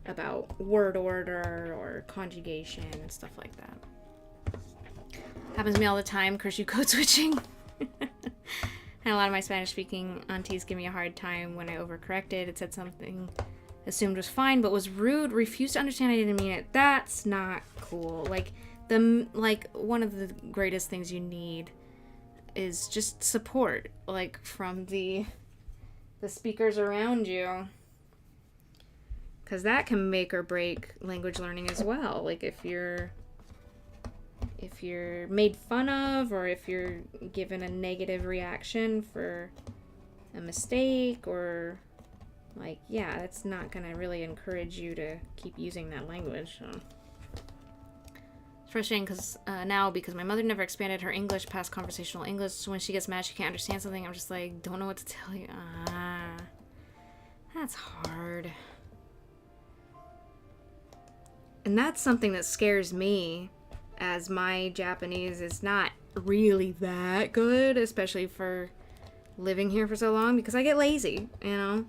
about word order or conjugation and stuff like that. Happens to me all the time, curse you code switching. And a lot of my Spanish speaking aunties give me a hard time when I overcorrected. It said something assumed was fine but was rude, refused to understand I didn't mean it. That's not cool. Like, one of the greatest things you need is just support, like, from the speakers around you, because that can make or break language learning as well. Like, if you're made fun of, or if you're given a negative reaction for a mistake, or, like, yeah, that's not gonna really encourage you to keep using that language. So it's frustrating because because my mother never expanded her English past conversational English, so when she gets mad she can't understand something, I'm just like, don't know what to tell you. That's hard. And that's something that scares me, as my Japanese is not really that good, especially for living here for so long, because I get lazy, you know?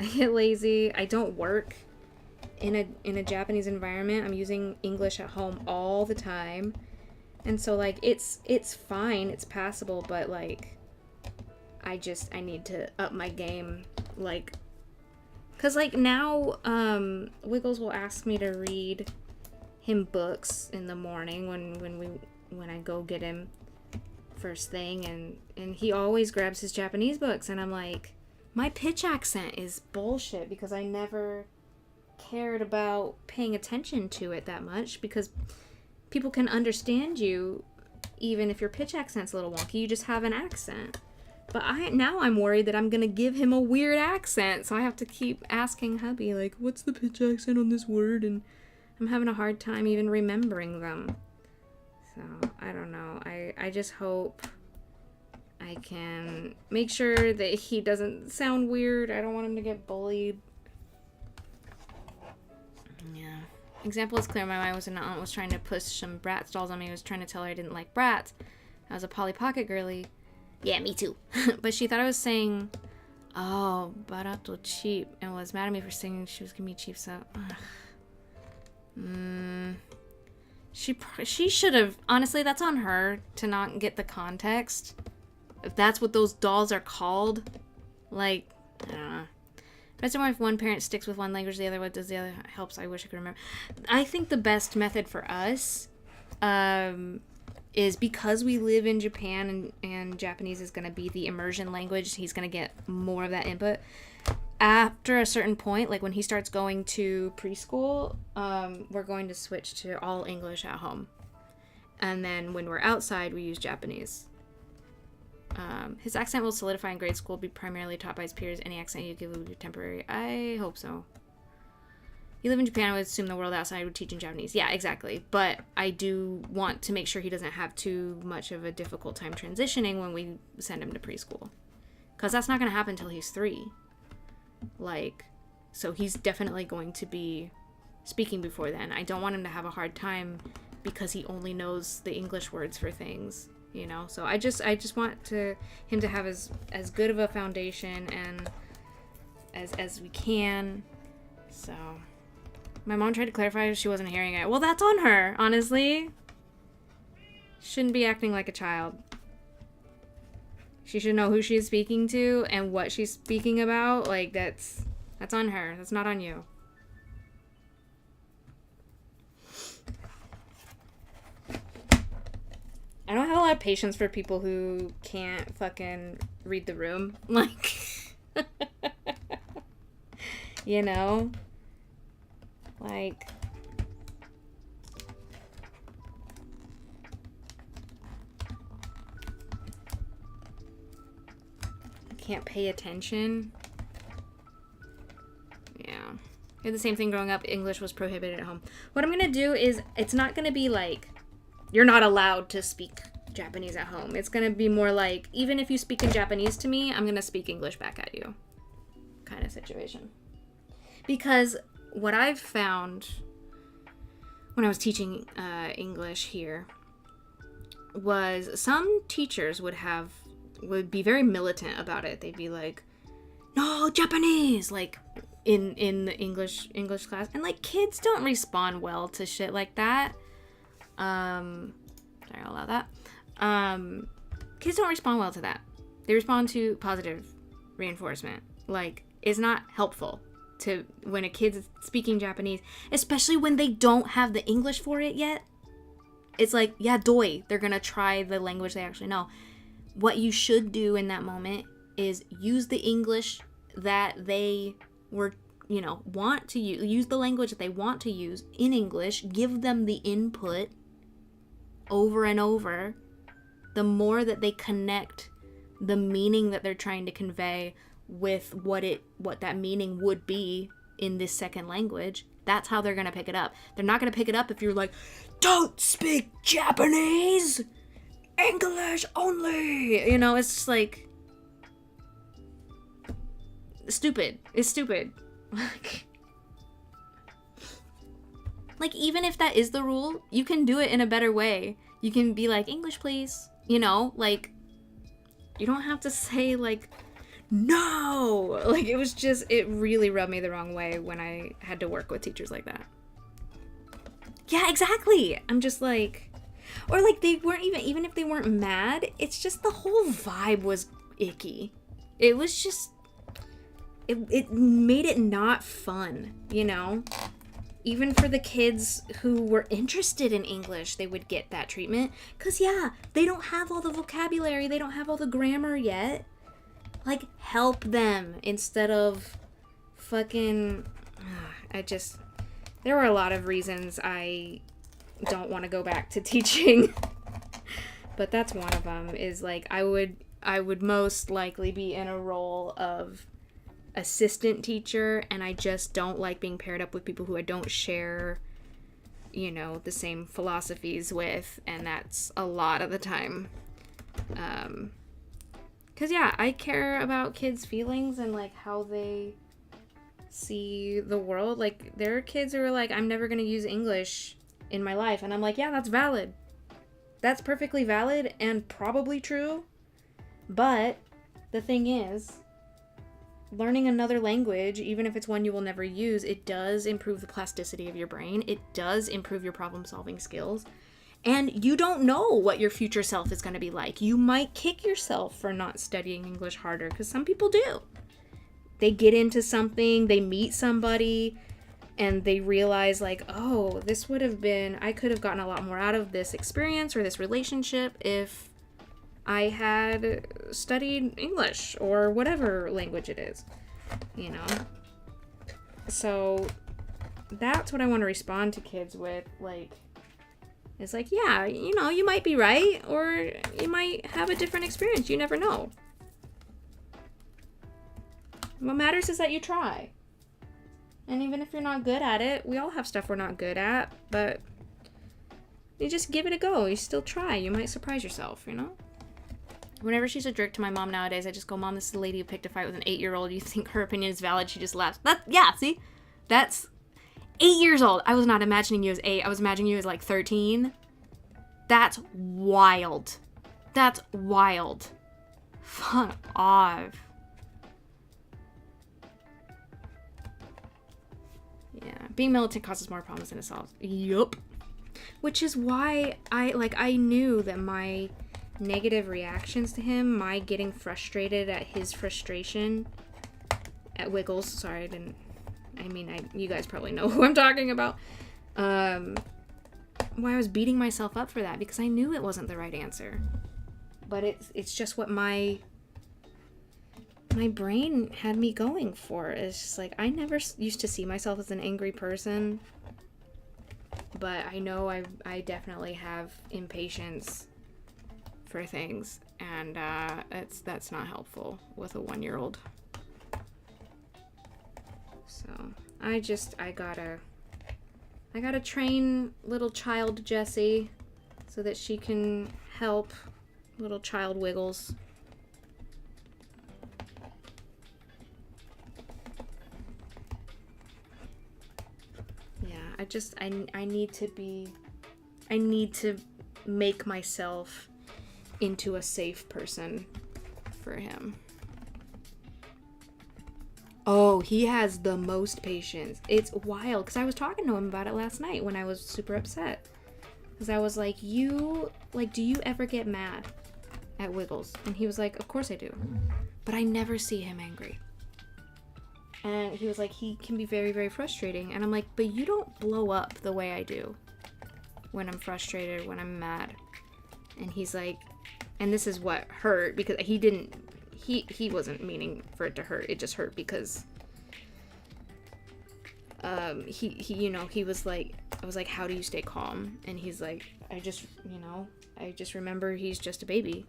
I get lazy. I don't work in a Japanese environment. I'm using English at home all the time. And so, like, it's fine, it's passable, but, like, I need to up my game, like, because, like, now, Wiggles will ask me to read him books in the morning when I go get him first thing, and he always grabs his Japanese books, and I'm like, my pitch accent is bullshit, because I never cared about paying attention to it that much, because people can understand you even if your pitch accent's a little wonky. You just have an accent. But I'm worried that I'm gonna give him a weird accent, so I have to keep asking hubby, like, what's the pitch accent on this word? And I'm having a hard time even remembering them. So, I don't know. I just hope I can make sure that he doesn't sound weird. I don't want him to get bullied. Yeah. Example is clear. My mind was when aunt was trying to push some Bratz dolls on me. I was trying to tell her I didn't like Bratz. I was a Polly Pocket girly. Yeah, me too. But she thought I was saying, oh, barato, cheap, and was mad at me for saying she was giving me cheap stuff. She should have, honestly, that's on her to not get the context. If that's what those dolls are called, like, I don't know. Best of all, if one parent sticks with one language, the other one does the other helps. I wish I could remember. I think the best method for us is, because we live in Japan and Japanese is going to be the immersion language, he's going to get more of that input. After a certain point, like when he starts going to preschool, we're going to switch to all English at home. And then when we're outside, we use Japanese. His accent will solidify in grade school, be primarily taught by his peers. Any accent you give will be temporary. I hope so. You live in Japan, I would assume the world outside would teach in Japanese. Yeah, exactly. But I do want to make sure he doesn't have too much of a difficult time transitioning when we send him to preschool. Because that's not going to happen until he's 3. Like, so he's definitely going to be speaking before then. I don't want him to have a hard time because he only knows the English words for things, you know? So I just want him to have as good of a foundation and as we can. So my mom tried to clarify she wasn't hearing it. Well, that's on her, honestly. Shouldn't be acting like a child. She should know who she's speaking to and what she's speaking about. Like, that's on her. That's not on you. I don't have a lot of patience for people who can't fucking read the room. Like, you know? Like, can't pay attention. Yeah. I had the same thing growing up. English was prohibited at home. What I'm gonna do is, it's not gonna be like, you're not allowed to speak Japanese at home. It's gonna be more like, even if you speak in Japanese to me, I'm gonna speak English back at you. Kind of situation. Because what I've found when I was teaching English here was some teachers would be very militant about it. They'd be like, no, Japanese, like in the English class. And like, kids don't respond well to shit like that. Sorry, I'll allow that. Kids don't respond well to that. They respond to positive reinforcement. Like, it's not helpful to when a kid's speaking Japanese, especially when they don't have the English for it yet. It's like, yeah, doi. They're gonna try the language they actually know. What you should do in that moment is use the English that they want to use. Use the language that they want to use in English. Give them the input over and over. The more that they connect the meaning that they're trying to convey with what that meaning would be in this second language, that's how they're going to pick it up. They're not going to pick it up if you're like, don't speak Japanese! English only! You know, it's just like, stupid. It's stupid. Like, even if that is the rule, you can do it in a better way. You can be like, English, please. You know, like, you don't have to say, like, no! Like, it really rubbed me the wrong way when I had to work with teachers like that. Yeah, exactly. I'm just like, or like they weren't even if they weren't mad, it's just the whole vibe was icky. It was just, it made it not fun, you know? Even for the kids who were interested in English, they would get that treatment. Because, yeah, they don't have all the vocabulary. They don't have all the grammar yet. Like, help them instead of fucking... There were a lot of reasons I don't want to go back to teaching. But that's one of them, is like, I would most likely be in a role of assistant teacher, and I just don't like being paired up with people who I don't share, you know, the same philosophies with, and that's a lot of the time. Because, yeah, I care about kids' feelings and, like, how they see the world. Like, there are kids who are like, I'm never going to use English in my life, and I'm like, yeah, that's valid. That's perfectly valid and probably true, but the thing is, learning another language, even if it's one you will never use, it does improve the plasticity of your brain. It does improve your problem-solving skills. And you don't know what your future self is going to be like. You might kick yourself for not studying English harder, because some people do. They get into something, they meet somebody, and they realize, like, oh, I could have gotten a lot more out of this experience or this relationship if I had studied English or whatever language it is, you know? So that's what I want to respond to kids with, like, it's like, yeah, you know, you might be right, or you might have a different experience. You never know. What matters is that you try. And even if you're not good at it, we all have stuff we're not good at, but you just give it a go. You still try. You might surprise yourself, you know? Whenever she's a jerk to my mom nowadays, I just go, Mom, this is a lady who picked a fight with an 8-year-old. You think her opinion is valid? She just laughs. See? That's 8 years old. I was not imagining you as 8. I was imagining you as, like, 13. That's wild. That's wild. Fuck off. Yeah, being militant causes more problems than it solves. Yup. Which is why I knew that my negative reactions to him, my getting frustrated at his frustration at Wiggles. Sorry, you guys probably know who I'm talking about. Why I was beating myself up for that, because I knew it wasn't the right answer. But it's just what my brain had me going for. It's just like, I never used to see myself as an angry person, but I know I definitely have impatience for things, and that's not helpful with a 1-year-old. So I gotta train little child Jessie so that she can help little child Wiggles. I need to make myself into a safe person for him. Oh, he has the most patience. It's wild, because I was talking to him about it last night when I was super upset. Because I was like, do you ever get mad at Wiggles? And he was like, of course I do. But I never see him angry. And he was like, he can be very, very frustrating. And I'm like, but you don't blow up the way I do when I'm frustrated, when I'm mad. And he's like, and this is what hurt, because he wasn't meaning for it to hurt. It just hurt because he was like, I was like, how do you stay calm? And he's like, I just remember he's just a baby.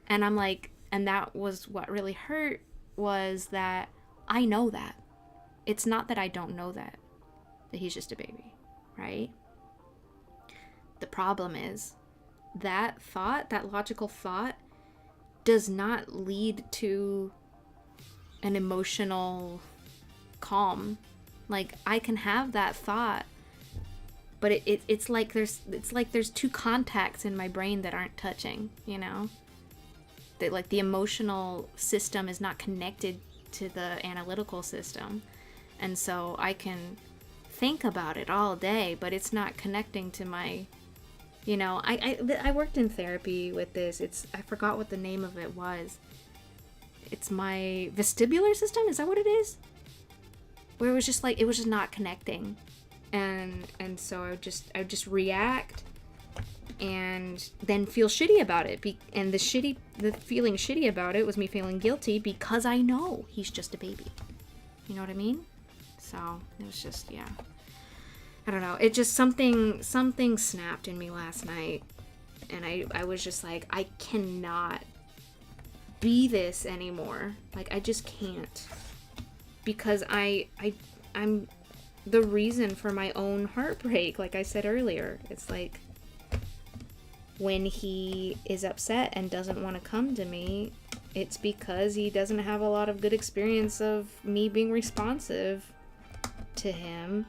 And I'm like, and that was what really hurt, was that I know that. It's not that I don't know that he's just a baby, right? The problem is that thought, that logical thought, does not lead to an emotional calm. Like, I can have that thought, but it's like there's two contacts in my brain that aren't touching, you know? like the emotional system is not connected to the analytical system. And so I can think about it all day, but it's not connecting to my, you know, I worked in therapy with this. I forgot what the name of it was. It's my vestibular system. Is that what it is? Where it was just like, it was just not connecting. And so I would just react and then feel shitty about it. And the feeling shitty about it was me feeling guilty because I know he's just a baby. You know what I mean? So it was just, yeah. I don't know. It just, something snapped in me last night. And I was just like, I cannot be this anymore. Like, I just can't. Because I'm the reason for my own heartbreak, like I said earlier. It's like, when he is upset and doesn't want to come to me, it's because he doesn't have a lot of good experience of me being responsive to him.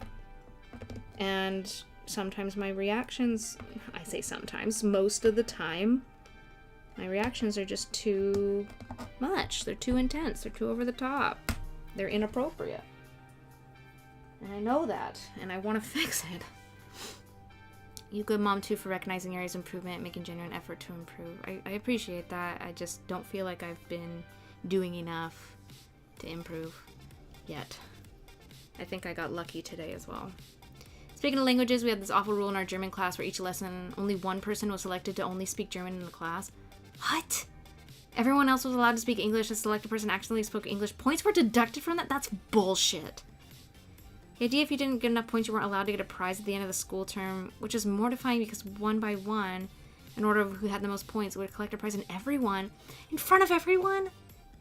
And sometimes my reactions, I say sometimes, most of the time, my reactions are just too much. They're too intense. They're too over the top. They're inappropriate. And I know that, and I want to fix it. You good mom too for recognizing areas of improvement, making genuine effort to improve. I appreciate that. I just don't feel like I've been doing enough to improve yet. I think I got lucky today as well. Speaking of languages, we had this awful rule in our German class where each lesson only one person was selected to only speak German in the class. What? Everyone else was allowed to speak English. The selected person accidentally spoke English. Points were deducted from that? That's bullshit. The idea if you didn't get enough points, you weren't allowed to get a prize at the end of the school term, which is mortifying because one by one, in order of who had the most points, would collect a prize in front of everyone.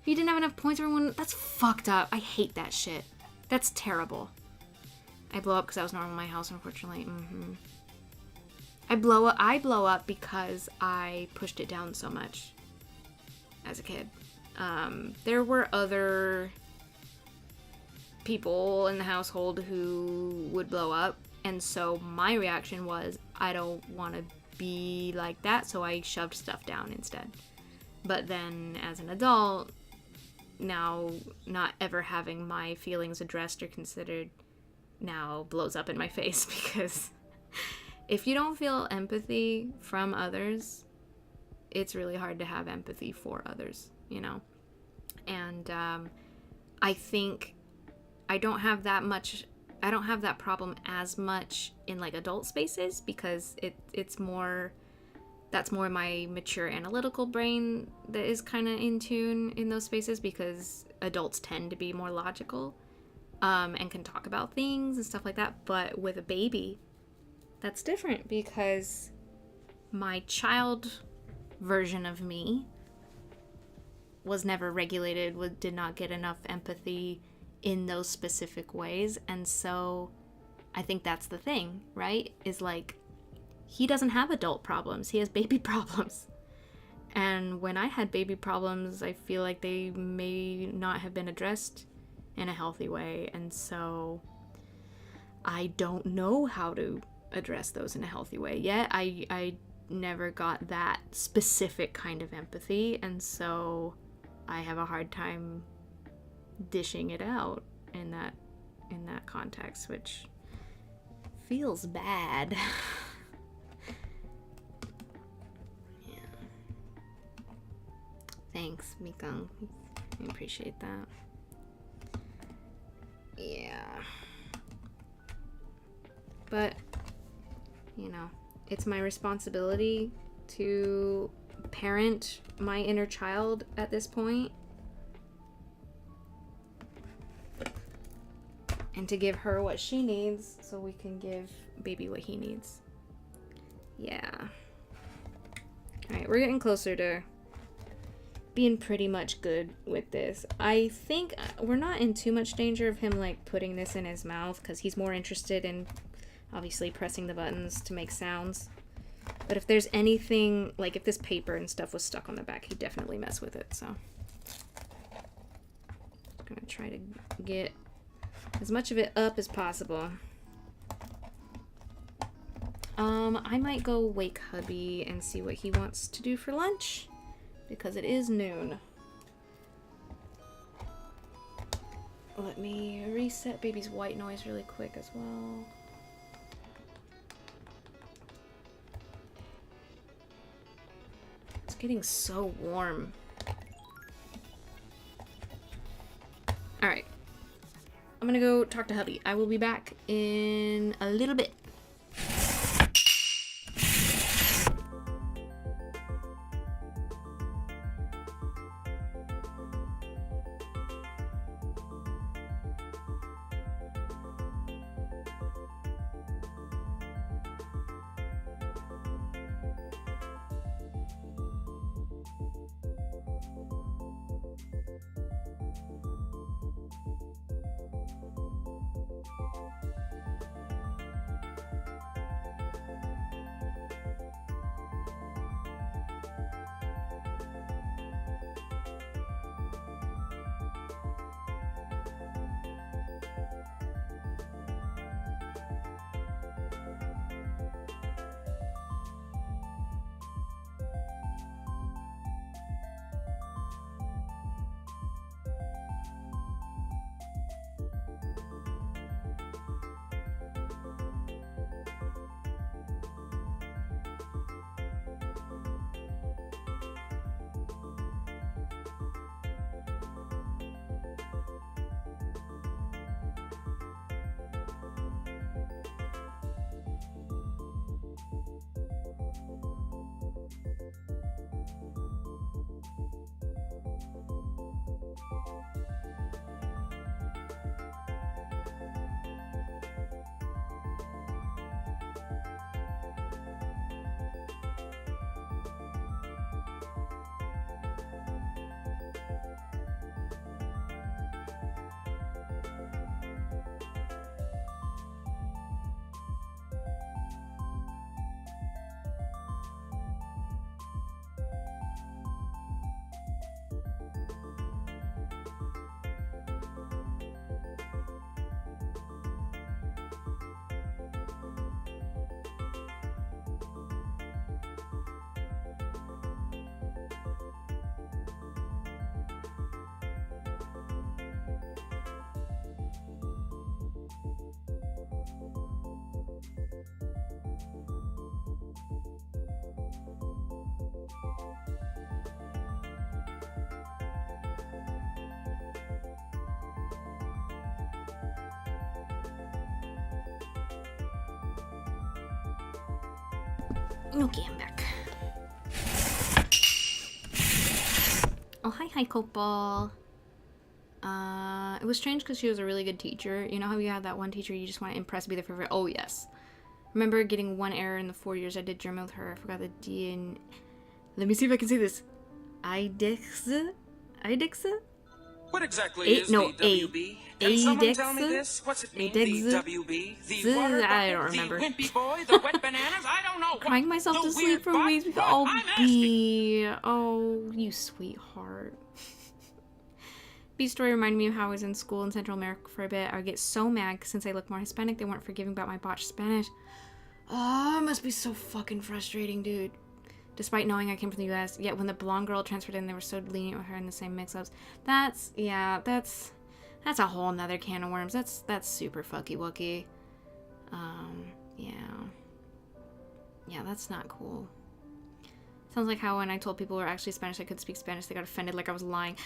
If you didn't have enough points, everyone, that's fucked up. I hate that shit. That's terrible. I blow up because I was normal in my house, unfortunately. I blow up because I pushed it down so much as a kid. There were other people in the household who would blow up, and so my reaction was, I don't want to be like that, so I shoved stuff down instead. But then as an adult, now not ever having my feelings addressed or considered now blows up in my face, because if you don't feel empathy from others, it's really hard to have empathy for others, you know? And I think I don't have that problem as much in like adult spaces, because that's more my mature analytical brain that is kind of in tune in those spaces, because adults tend to be more logical and can talk about things and stuff like that. But with a baby, that's different, because my child version of me was never regulated, did not get enough empathy in those specific ways. And so I think that's the thing, right? Is like, he doesn't have adult problems, he has baby problems. And when I had baby problems, I feel like they may not have been addressed in a healthy way. And so I don't know how to address those in a healthy way yet. I never got that specific kind of empathy, and so I have a hard time dishing it out in that context, which feels bad. Yeah. Thanks, Mikang. I appreciate that. Yeah. But, you know, it's my responsibility to parent my inner child at this point, and to give her what she needs so we can give baby what he needs. Yeah. Alright, we're getting closer to being pretty much good with this. I think we're not in too much danger of him like putting this in his mouth, because he's more interested in obviously pressing the buttons to make sounds. But if there's anything, like if this paper and stuff was stuck on the back, he'd definitely mess with it. So I'm gonna try to get as much of it up as possible. I might go wake hubby and see what he wants to do for lunch. because it is noon. Let me reset baby's white noise really quick as well. It's getting so warm. Alright. I'm gonna go talk to hubby. I will be back in a little bit. Okay, I'm back. Oh, hi, Copal. It was strange because she was a really good teacher. You know how you have that one teacher you just want to impress, be their favorite? Oh, yes. Remember getting one error in the 4 years I did German with her. I forgot the D in... Let me see if I can say this. Eidexe? What exactly is the WB? Can someone tell me this? What's it mean, the WB? The water bucket, I don't remember. The wimpy boy, the wet bananas? I don't know. Crying myself to sleep for weeks because oh, you sweetheart. B's story reminded me of how I was in school in Central America for a bit. I would get so mad since I looked more Hispanic, they weren't forgiving about my botched Spanish. Oh, it must be so fucking frustrating, dude. Despite knowing I came from the US, yet when the blonde girl transferred in, they were so lenient with her in the same mix-ups. That's a whole nother can of worms. That's super fucky-wucky. Yeah, that's not cool. Sounds like how when I told people who were actually Spanish I could speak Spanish, they got offended like I was lying.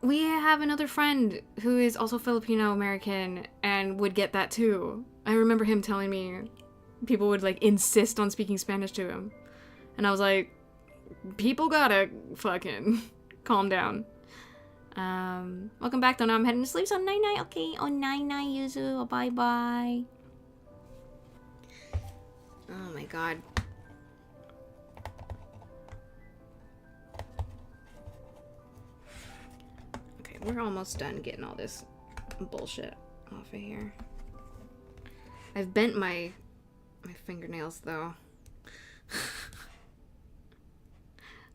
We have another friend who is also Filipino-American and would get that too. I remember him telling me people would like insist on speaking Spanish to him. And I was like, people gotta fucking calm down. Welcome back though. Now I'm heading to sleep, so night-night. Okay, oh night-night, Yuzu. Oh, bye-bye. Oh my god. Okay, we're almost done getting all this bullshit off of here. I've bent my fingernails though.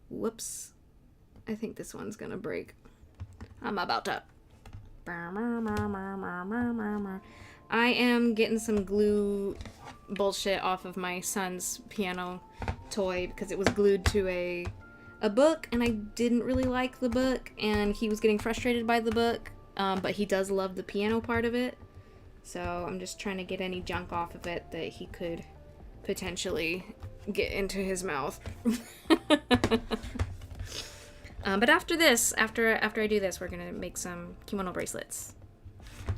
Whoops. I think this one's gonna break. I'm about to... I am getting some glue bullshit off of my son's piano toy because it was glued to a a book, and I didn't really like the book, and he was getting frustrated by the book, but he does love the piano part of it. So I'm just trying to get any junk off of it that he could potentially get into his mouth. But after I do this, we're gonna make some kimono bracelets,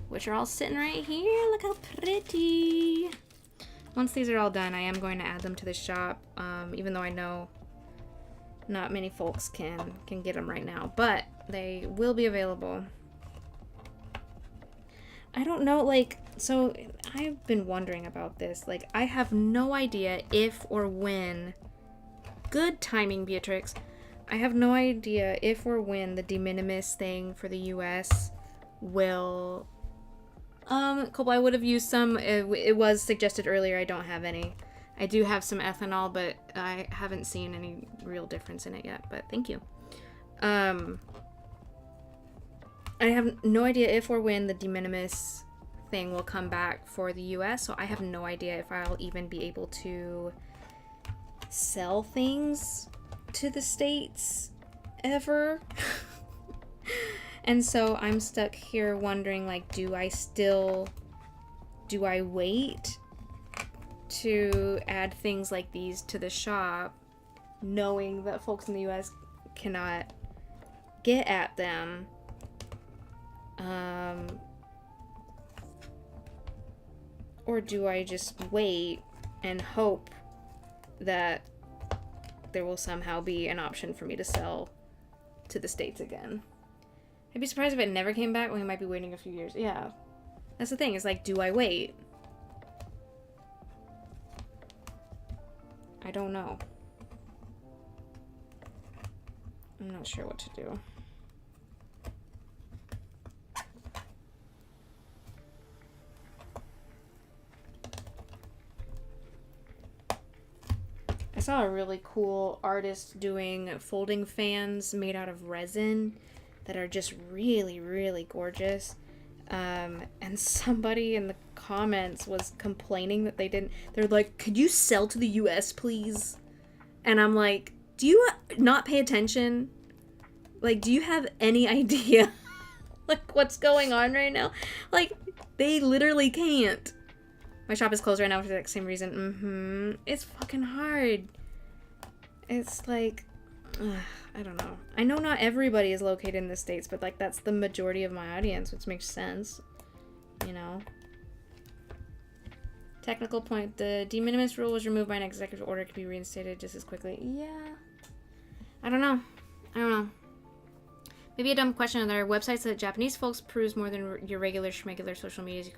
which are all sitting right here. Look how pretty. Once these are all done, I am going to add them to the shop, even though I know not many folks can get them right now, but they will be available. I don't know, like, so I've been wondering about this. Like, I have no idea if or when, good timing, Beatrix, I have no idea if or when the de minimis thing for the US will, Cole, I would have used some, it was suggested earlier, I don't have any. I do have some ethanol, but I haven't seen any real difference in it yet, but thank you. I have no idea if or when the de minimis thing will come back for the US, so I have no idea if I'll even be able to sell things to the States ever. And so I'm stuck here wondering, like, do I wait to add things like these to the shop, knowing that folks in the US cannot get at them? Or do I just wait and hope that there will somehow be an option for me to sell to the States again? I'd be surprised if it never came back. We might be waiting a few years. Yeah. That's the thing. It's like, do I wait? I don't know. I'm not sure what to do. I saw a really cool artist doing folding fans made out of resin that are just really, really gorgeous. And somebody in the comments was complaining that they're like, could you sell to the US, please? And I'm like, do you not pay attention? Like, do you have any idea like what's going on right now? Like, they literally can't. My shop is closed right now for the exact same reason. It's fucking hard. It's like, I don't know. I know not everybody is located in the States, but like that's the majority of my audience, which makes sense. You know? Technical point. The de minimis rule was removed by an executive order. It could be reinstated just as quickly. Yeah. I don't know. Maybe a dumb question. Are there websites that Japanese folks peruse more than your regular schmegular social medias?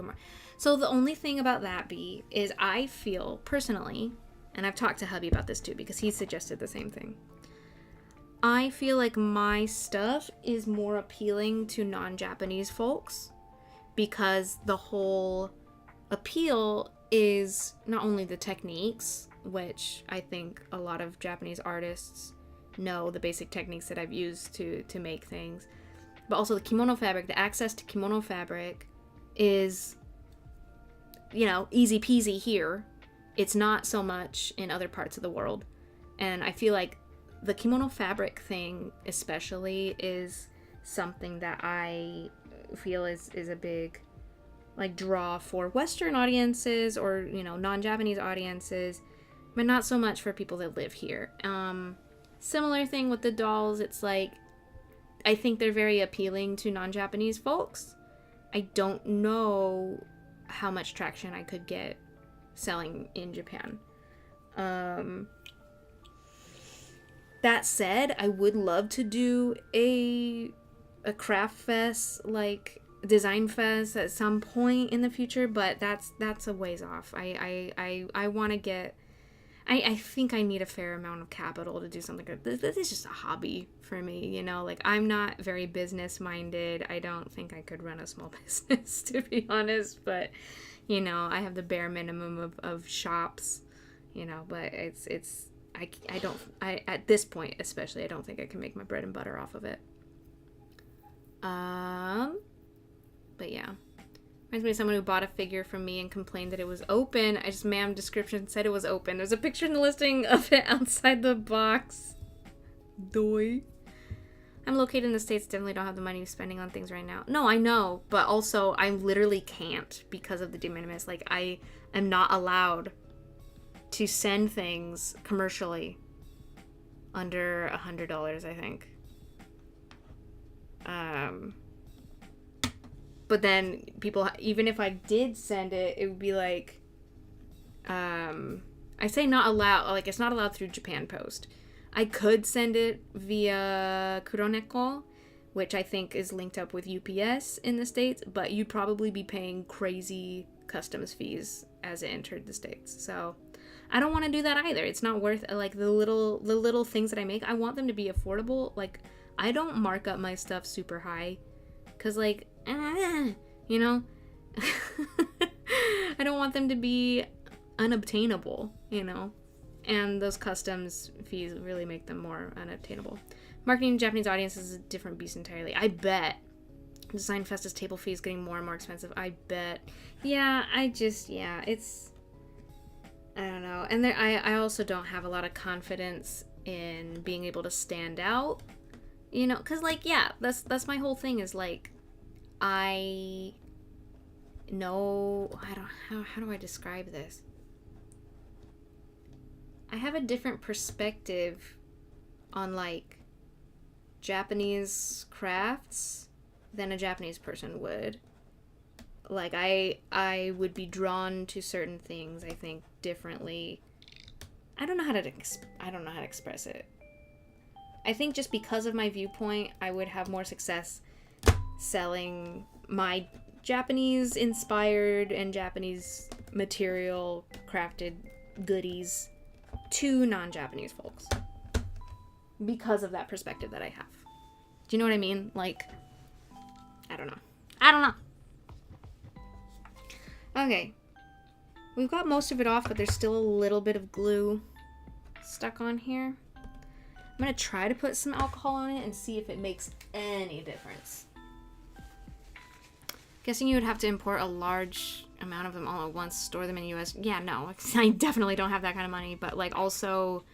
So the only thing about that, B, is I feel personally, and I've talked to hubby about this too because he suggested the same thing. I feel like my stuff is more appealing to non-Japanese folks because the whole appeal is not only the techniques, which I think a lot of Japanese artists know the basic techniques that I've used to make things, but also the kimono fabric. The access to kimono fabric is, you know, easy peasy here. It's not so much in other parts of the world. And I feel like the kimono fabric thing especially is something that I feel is a big like draw for Western audiences or, you know, non-Japanese audiences, but not so much for people that live here. Similar thing with the dolls. It's like, I think they're very appealing to non-Japanese folks. I don't know how much traction I could get selling in Japan. That said, I would love to do a craft fest, like design fest at some point in the future, but that's a ways off. I want to get... I think I need a fair amount of capital to do something good. This is just a hobby for me, you know? Like, I'm not very business-minded. I don't think I could run a small business, to be honest. But, you know, I have the bare minimum of shops, you know? But at this point, especially, I don't think I can make my bread and butter off of it. But, yeah. Reminds me of someone who bought a figure from me and complained that it was open. Ma'am, description said it was open. There's a picture in the listing of it outside the box. Doi. I'm located in the States, definitely don't have the money spending on things right now. No, I know, but also I literally can't because of the de minimis. Like, I am not allowed to send things commercially under $100, I think. But then people, even if I did send it, it would be like, I say not allowed, like it's not allowed through Japan Post. I could send it via Kuroneko, which I think is linked up with UPS in the States, but you'd probably be paying crazy customs fees as it entered the States. So I don't want to do that either. It's not worth, like, the little things that I make. I want them to be affordable. Like, I don't mark up my stuff super high because, like, you know, I don't want them to be unobtainable, you know, and those customs fees really make them more unobtainable. Marketing to Japanese audiences is a different beast entirely. I bet. Design Festa's table fee is getting more and more expensive. I bet. Yeah, it's, I don't know. And there, I also don't have a lot of confidence in being able to stand out, you know, because, like, yeah, that's my whole thing is, like, I know, how do I describe this? I have a different perspective on, like, Japanese crafts than a Japanese person would. Like, I would be drawn to certain things, I think, differently. I don't know how to express it. I think just because of my viewpoint, I would have more success selling my Japanese-inspired and Japanese material crafted goodies to non-Japanese folks because of that perspective that I have. Do you know what I mean? Like, I don't know. Okay. We've got most of it off, but there's still a little bit of glue stuck on here. I'm going to try to put some alcohol on it and see if it makes any difference. Guessing you would have to import a large amount of them all at once, store them in the US. Yeah, no, I definitely don't have that kind of money, but, like, also,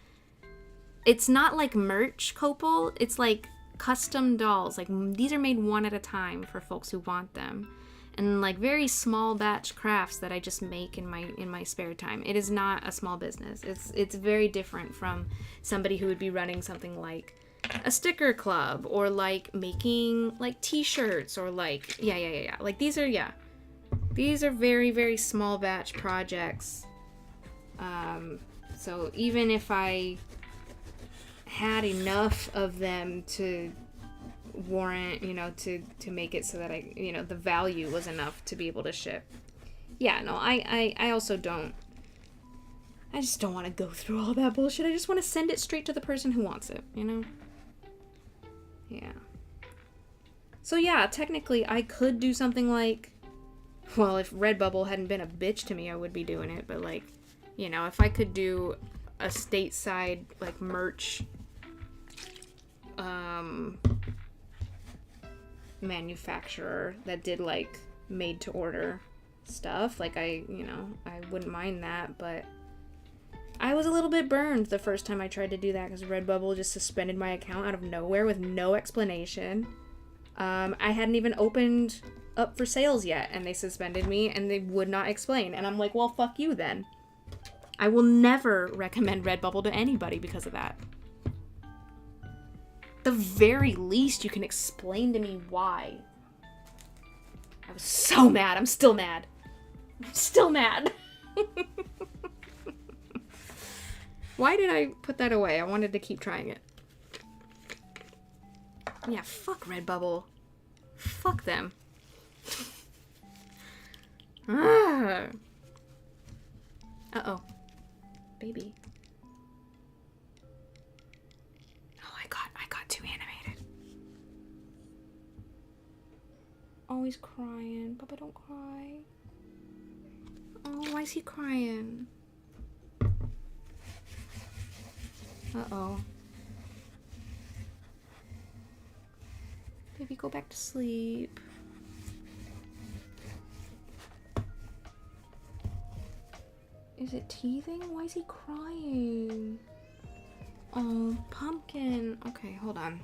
it's not like merch, Copal. It's like custom dolls. Like, these are made one at a time for folks who want them. And, like, very small batch crafts that I just make in my spare time. It is not a small business. It's very different from somebody who would be running something like a sticker club or, like, making, like, t-shirts or, like, yeah. Like, these are very, very small batch projects. So even if I had enough of them to warrant, you know, to make it so that I, you know, the value was enough to be able to ship. Yeah, no, I also don't. I just don't want to go through all that bullshit. I just want to send it straight to the person who wants it, you know? Yeah. So yeah, technically I could do something like, well, if Redbubble hadn't been a bitch to me, I would be doing it, but, like, you know, if I could do a stateside, like, merch manufacturer that did, like, made to order stuff, like, I wouldn't mind that, but I was a little bit burned the first time I tried to do that because Redbubble just suspended my account out of nowhere with no explanation. I hadn't even opened up for sales yet, and they suspended me, and they would not explain, and I'm like, well, fuck you then. I will never recommend Redbubble to anybody because of that. The very least, you can explain to me why. I was so mad. I'm still mad. Why did I put that away? I wanted to keep trying it. Yeah, fuck Redbubble. Fuck them. Uh-oh. Baby. I got too animated. Oh, he's crying. Papa, don't cry. Oh, why is he crying? Uh-oh. Baby, go back to sleep. Is it teething? Why is he crying? Oh, pumpkin. Okay, hold on.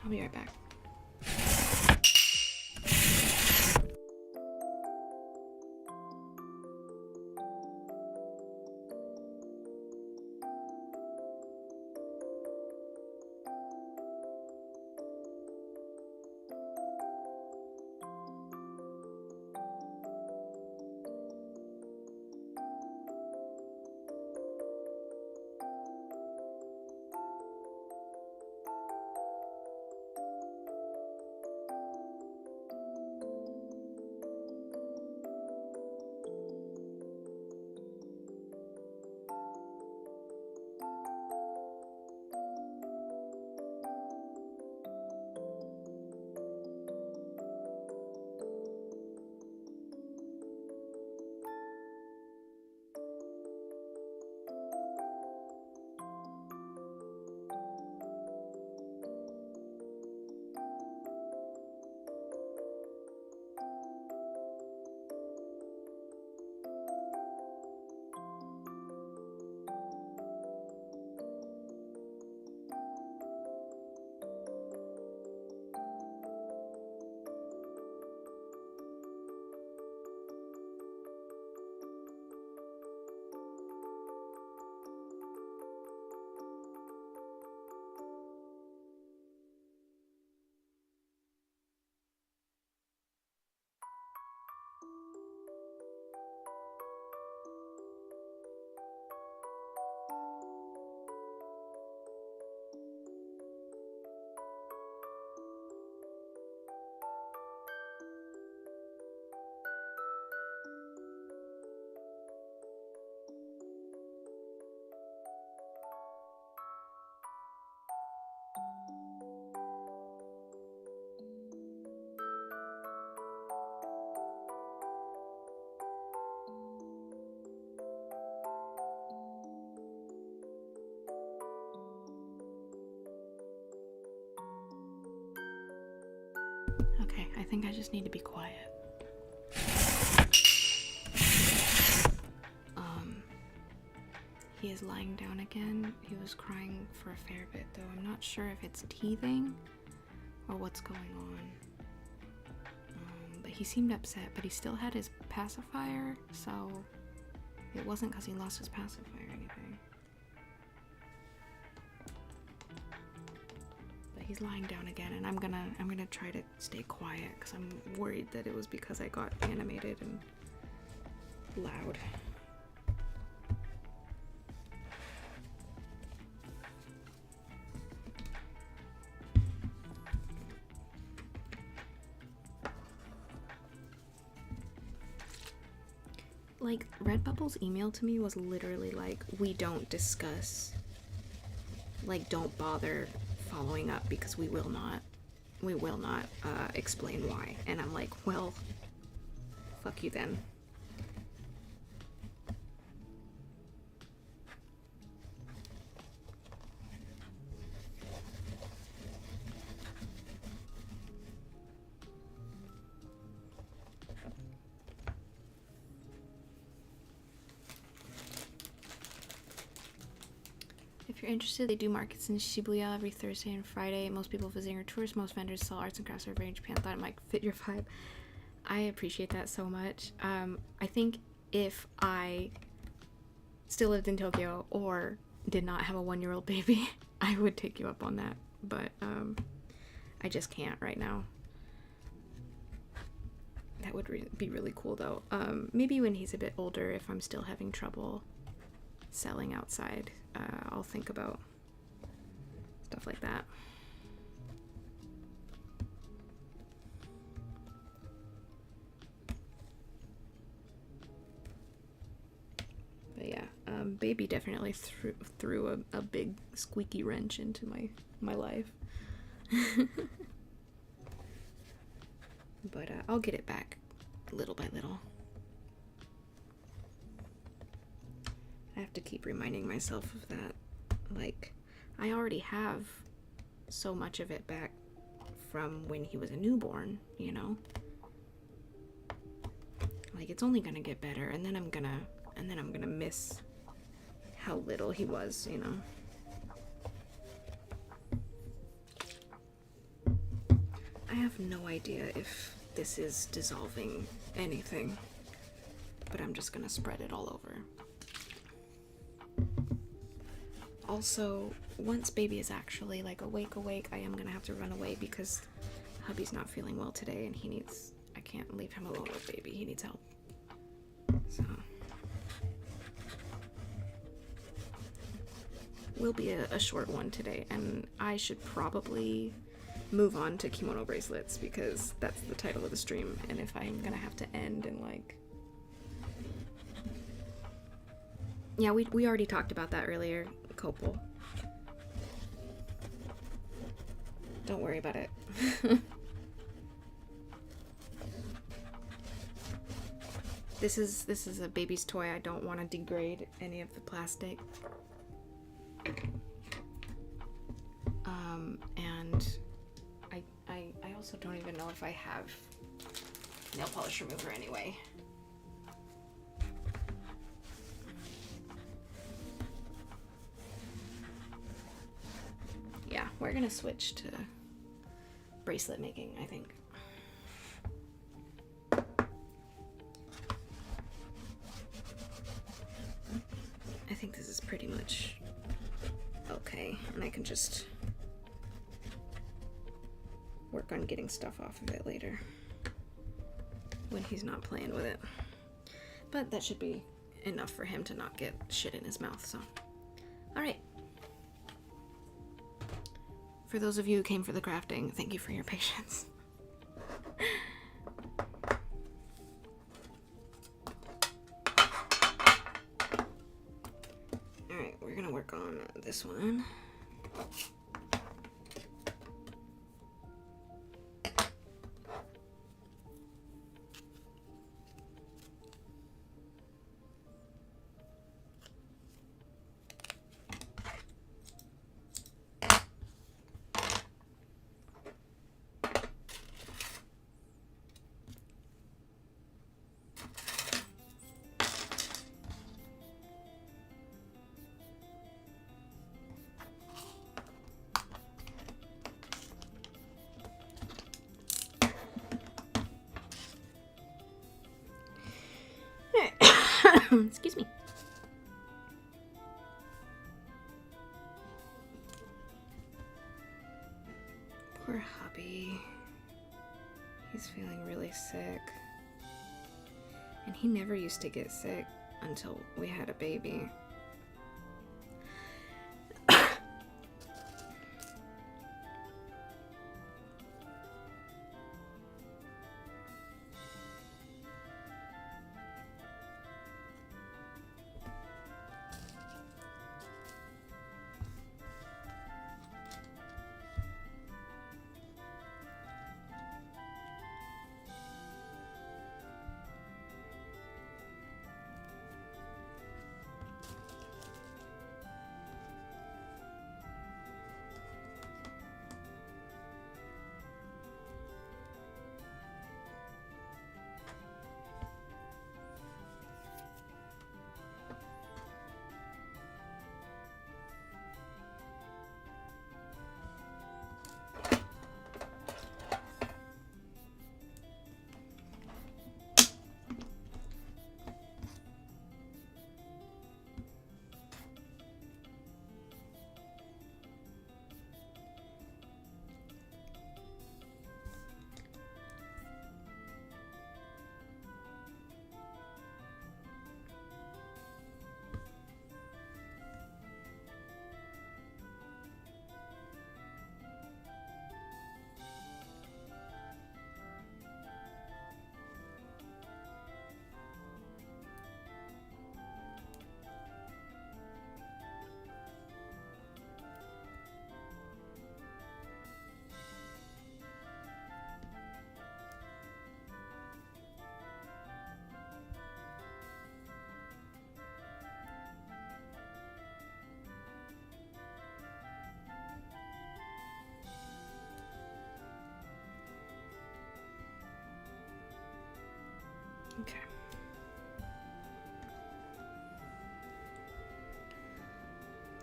I'll be right back. Okay, I think I just need to be quiet. He is lying down again. He was crying for a fair bit, though. I'm not sure if it's teething or what's going on. But he seemed upset, but he still had his pacifier, so it wasn't because he lost his pacifier or anything. But he's lying down again, and I'm gonna try to stay quiet because I'm worried that it was because I got animated and loud. Like, Redbubble's email to me was literally like, we don't discuss, like, don't bother following up because we will not explain why. And I'm like, well, fuck you then. If you're interested, they do markets in Shibuya every Thursday and Friday. Most people visiting are tourists. Most vendors sell arts and crafts over in Japan. Thought it might fit your vibe. I appreciate that so much. I think if I still lived in Tokyo or did not have a 1-year-old baby, I would take you up on that. But I just can't right now. That would be really cool though. Maybe when he's a bit older, if I'm still having trouble selling outside, I'll think about stuff like that. But yeah, baby definitely threw a big squeaky wrench into my life. But I'll get it back little by little. I have to keep reminding myself of that. Like, I already have so much of it back from when he was a newborn, you know? Like, it's only gonna get better, and then I'm gonna miss how little he was, you know. I have no idea if this is dissolving anything, but I'm just gonna spread it all over. Also, once baby is actually like awake, I am gonna have to run away because hubby's not feeling well today and I can't leave him alone with baby. He needs help. So, will be a short one today, and I should probably move on to kimono bracelets because that's the title of the stream, and if I'm gonna have to end in like... Yeah, we already talked about that earlier, Copal. Don't worry about it. This is a baby's toy. I don't want to degrade any of the plastic. And I also don't even know if I have nail polish remover anyway. Yeah, we're gonna switch to bracelet making, I think. I think this is pretty much okay, and I can just work on getting stuff off of it later when he's not playing with it. But that should be enough for him to not get shit in his mouth, so. Alright. For those of you who came for the crafting, thank you for your patience. Alright, we're gonna work on this one. Excuse me. Poor hubby. He's feeling really sick. And he never used to get sick until we had a baby.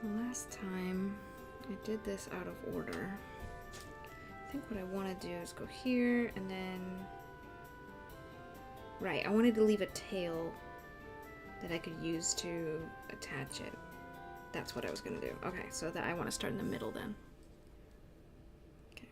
Last time I did this out of order. I think what I want to do is go here and then... Right, I wanted to leave a tail that I could use to attach it. That's what I was going to do. Okay, so that I want to start in the middle then. Okay.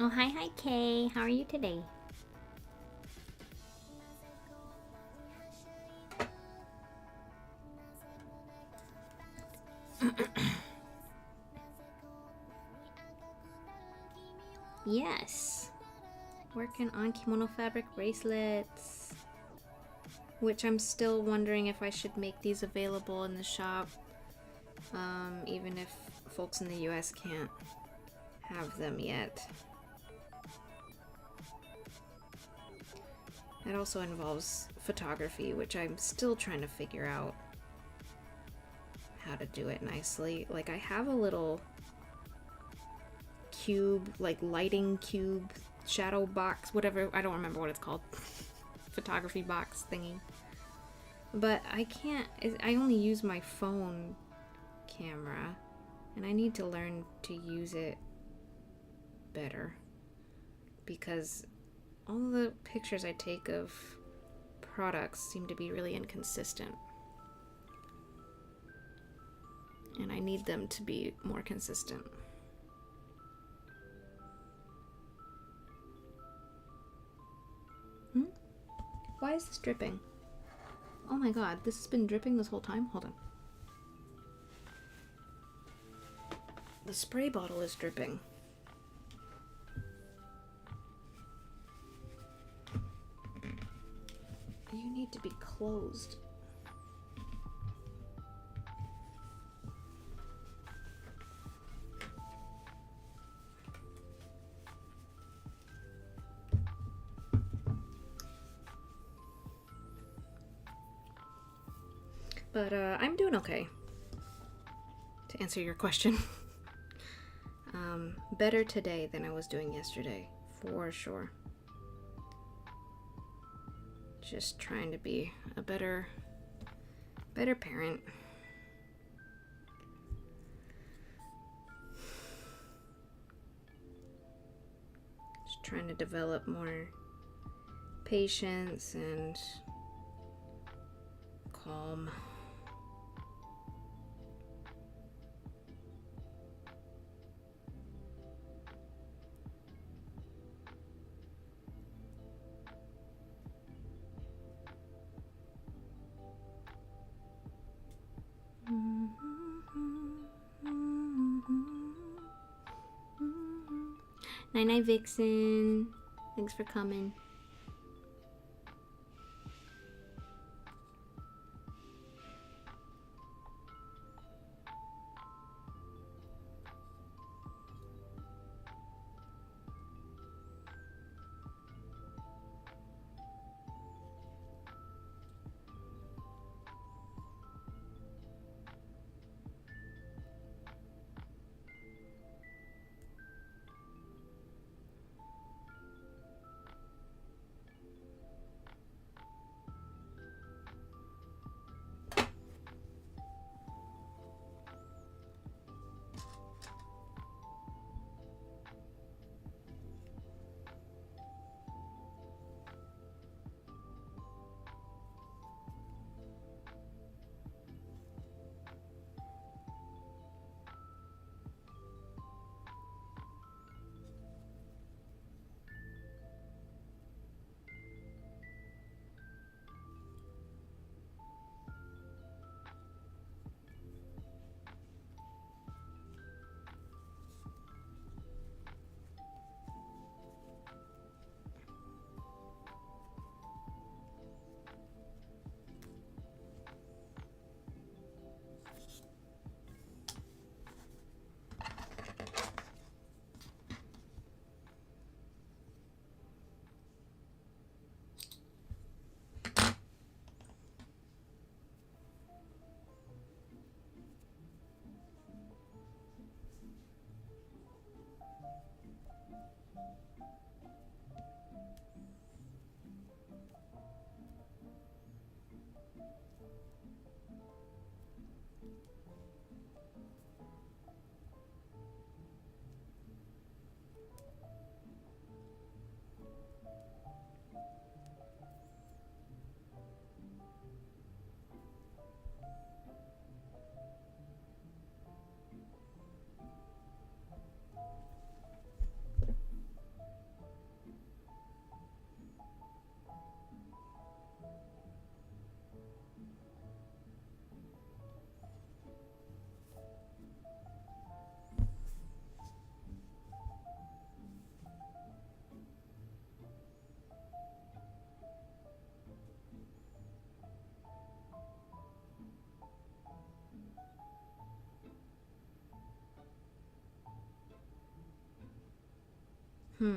Oh, hi, Kay. How are you today? Yes. Working on kimono fabric bracelets. Which I'm still wondering if I should make these available in the shop. Even if folks in the US can't have them yet. It also involves photography, which I'm still trying to figure out how to do it nicely. Like, I have a little cube, like lighting cube, shadow box, whatever, I don't remember what it's called. Photography box thingy. But I can't, I only use my phone camera, and I need to learn to use it better. Because all the pictures I take of products seem to be really inconsistent. And I need them to be more consistent. Why is this dripping? Oh my god, this has been dripping this whole time? Hold on. The spray bottle is dripping. You need to be closed. But I'm doing okay, to answer your question. Better today than I was doing yesterday, for sure. Just trying to be a better parent. Just trying to develop more patience and calm. Night-night, Vixen. Thanks for coming. I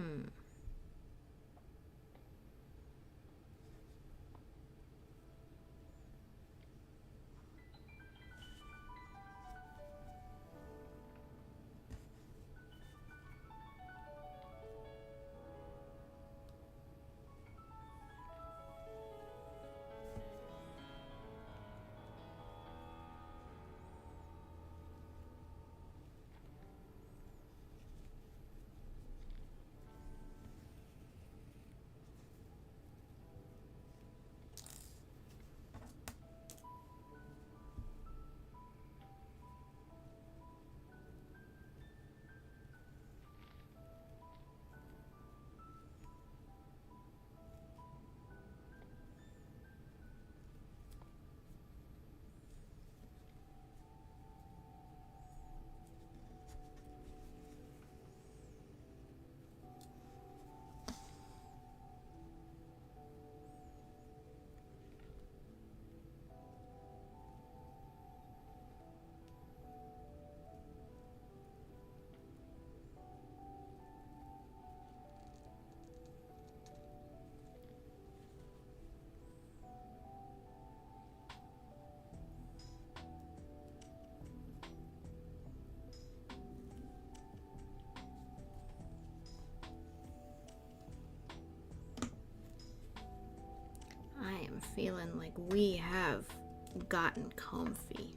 am feeling like we have gotten comfy.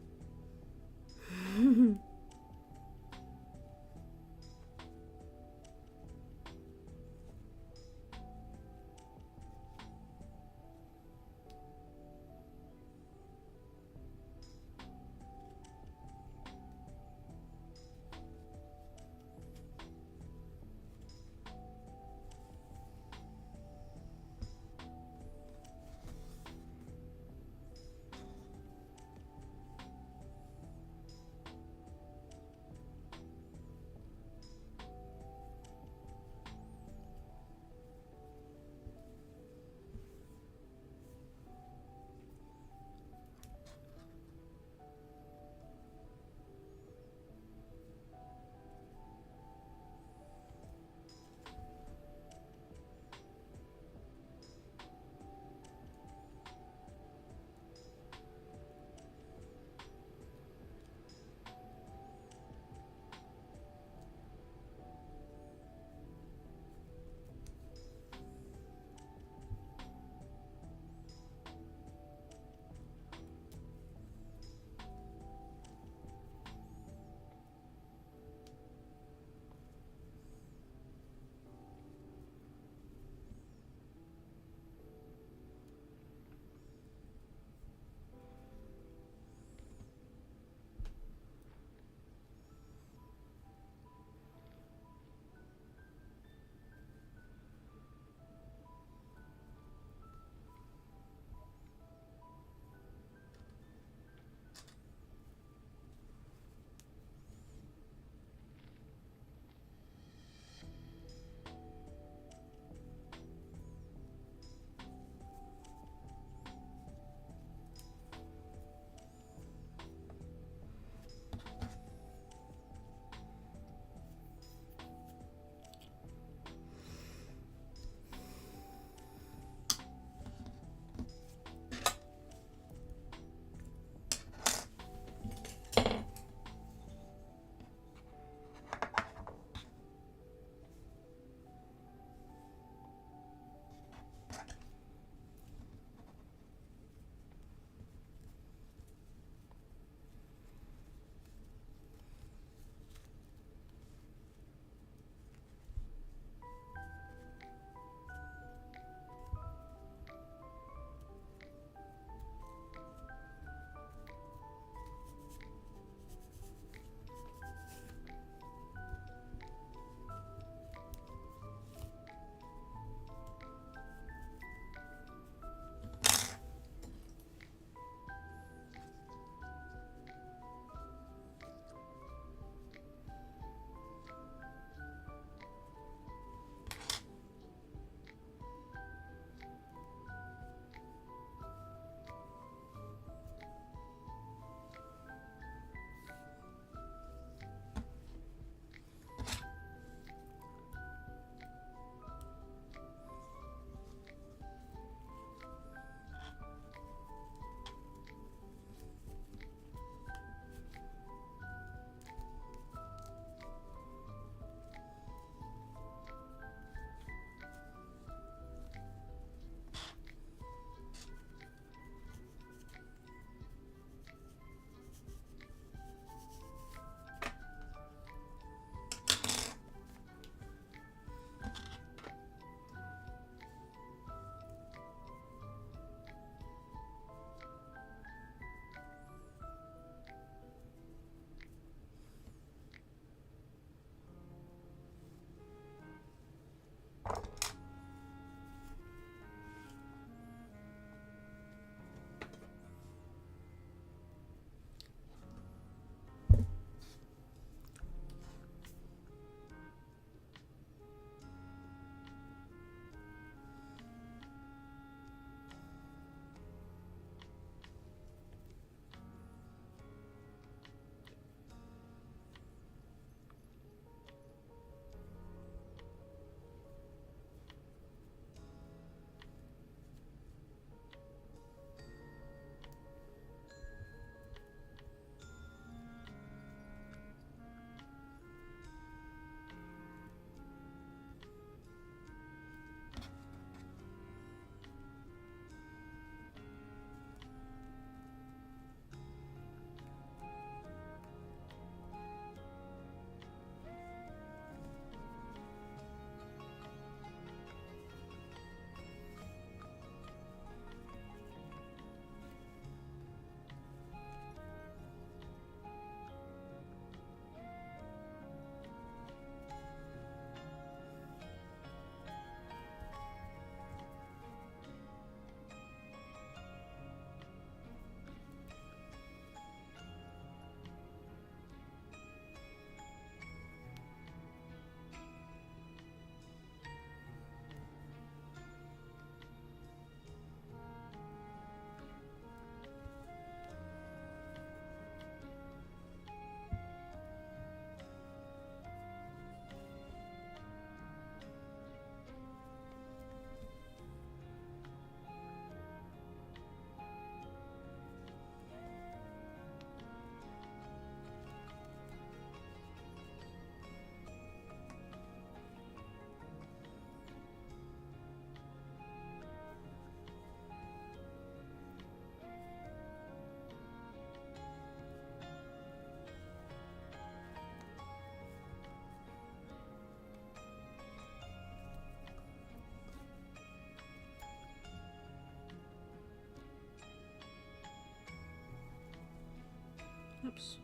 Oops.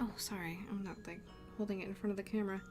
Oh, sorry. I'm not, like, holding it in front of the camera.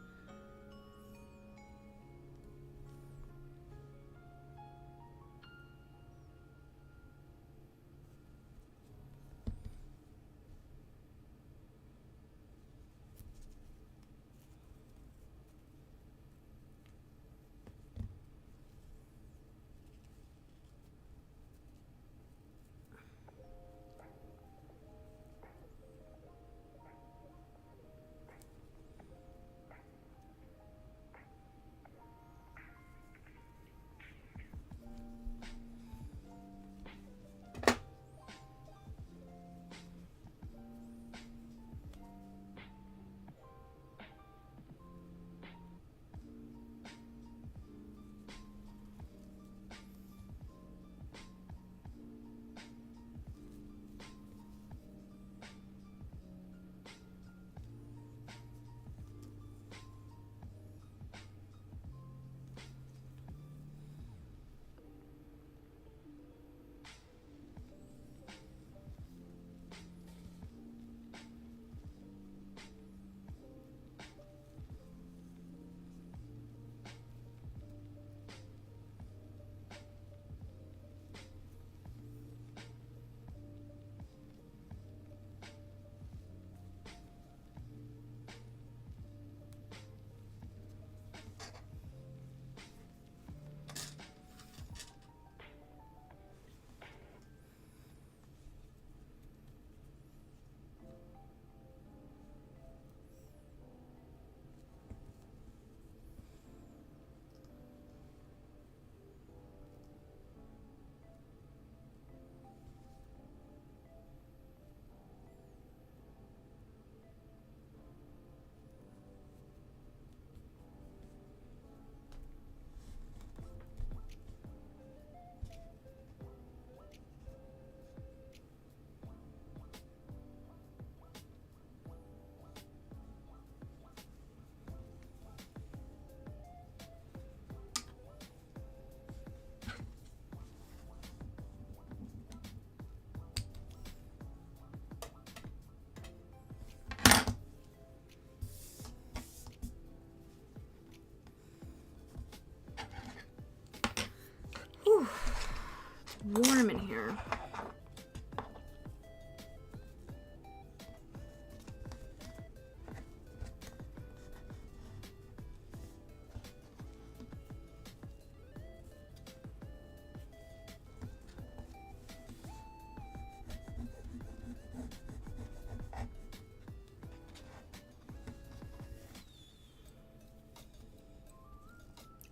Whew. It's warm in here.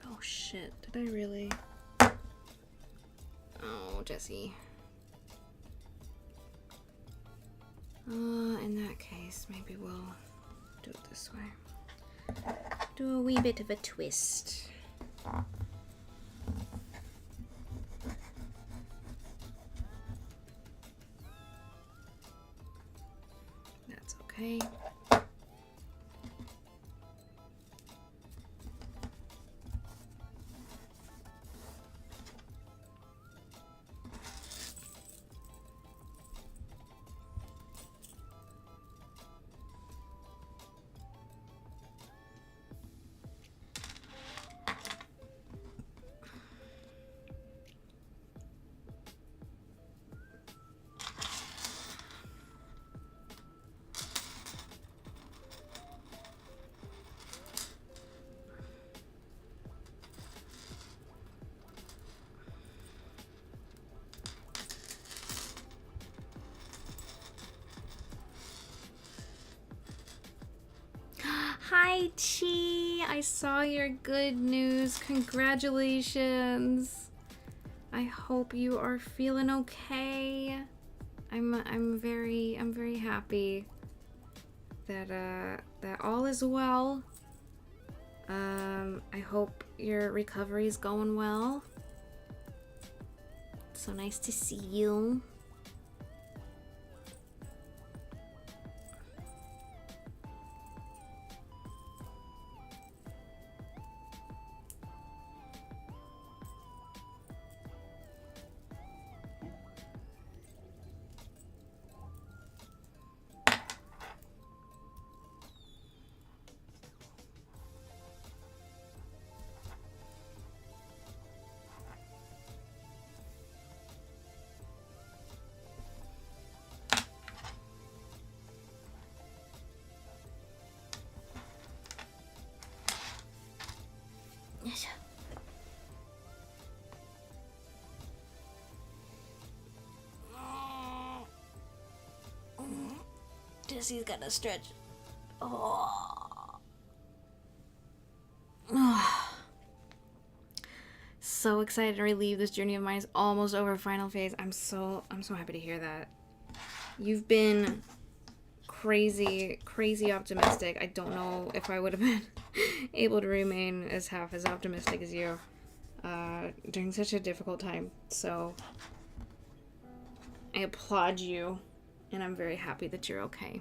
Oh shit, did I really? Oh, Jesse. In that case, maybe we'll do it this way. Do a wee bit of a twist. That's okay. Hi, Chi. I saw your good news. Congratulations. I hope you are feeling okay. I'm very happy that that all is well. I hope your recovery is going well. So nice to see you. Jesse's gotta stretch. Oh. So excited to relieve this journey of mine is almost over. Final phase. I'm so happy to hear that. You've been crazy optimistic. I don't know if I would have been able to remain as half as optimistic as you during such a difficult time. So I applaud you, and I'm very happy that you're okay.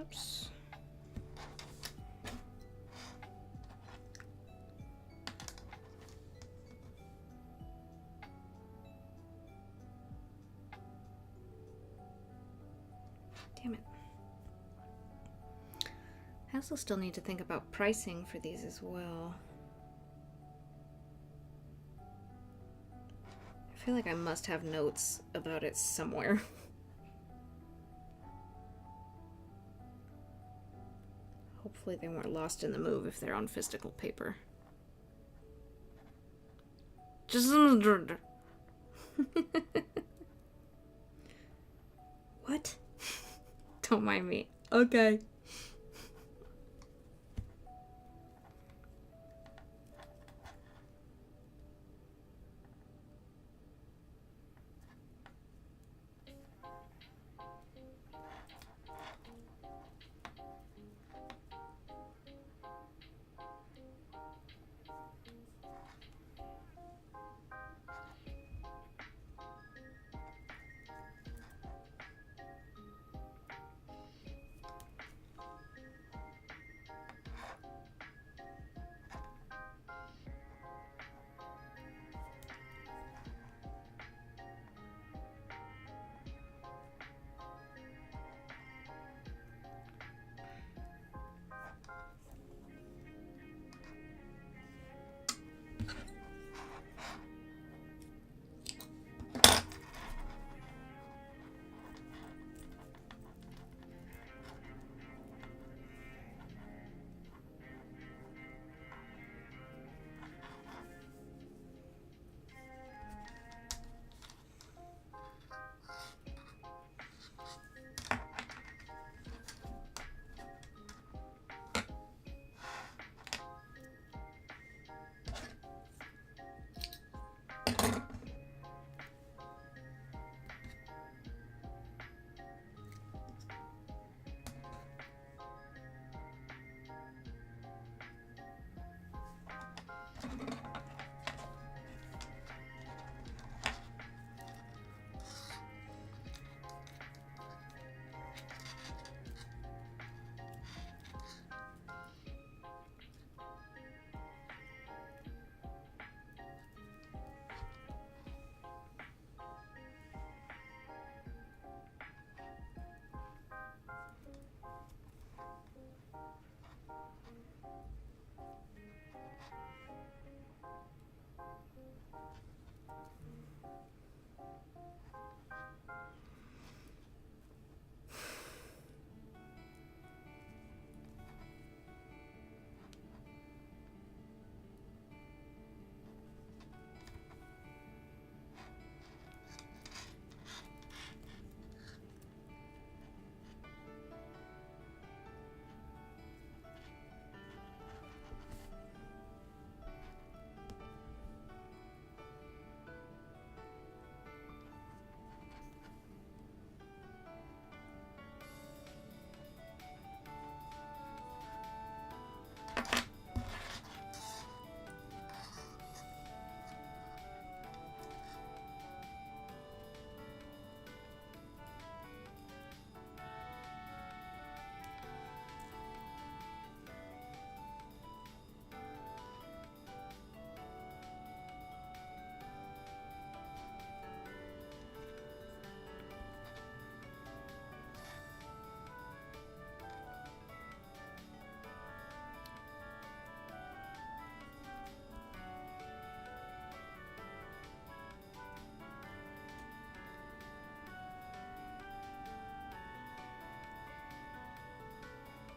Oops. Damn it. I also still need to think about pricing for these as well. I feel like I must have notes about it somewhere. Hopefully they weren't lost in the move if they're on physical paper. Just what? Don't mind me. Okay.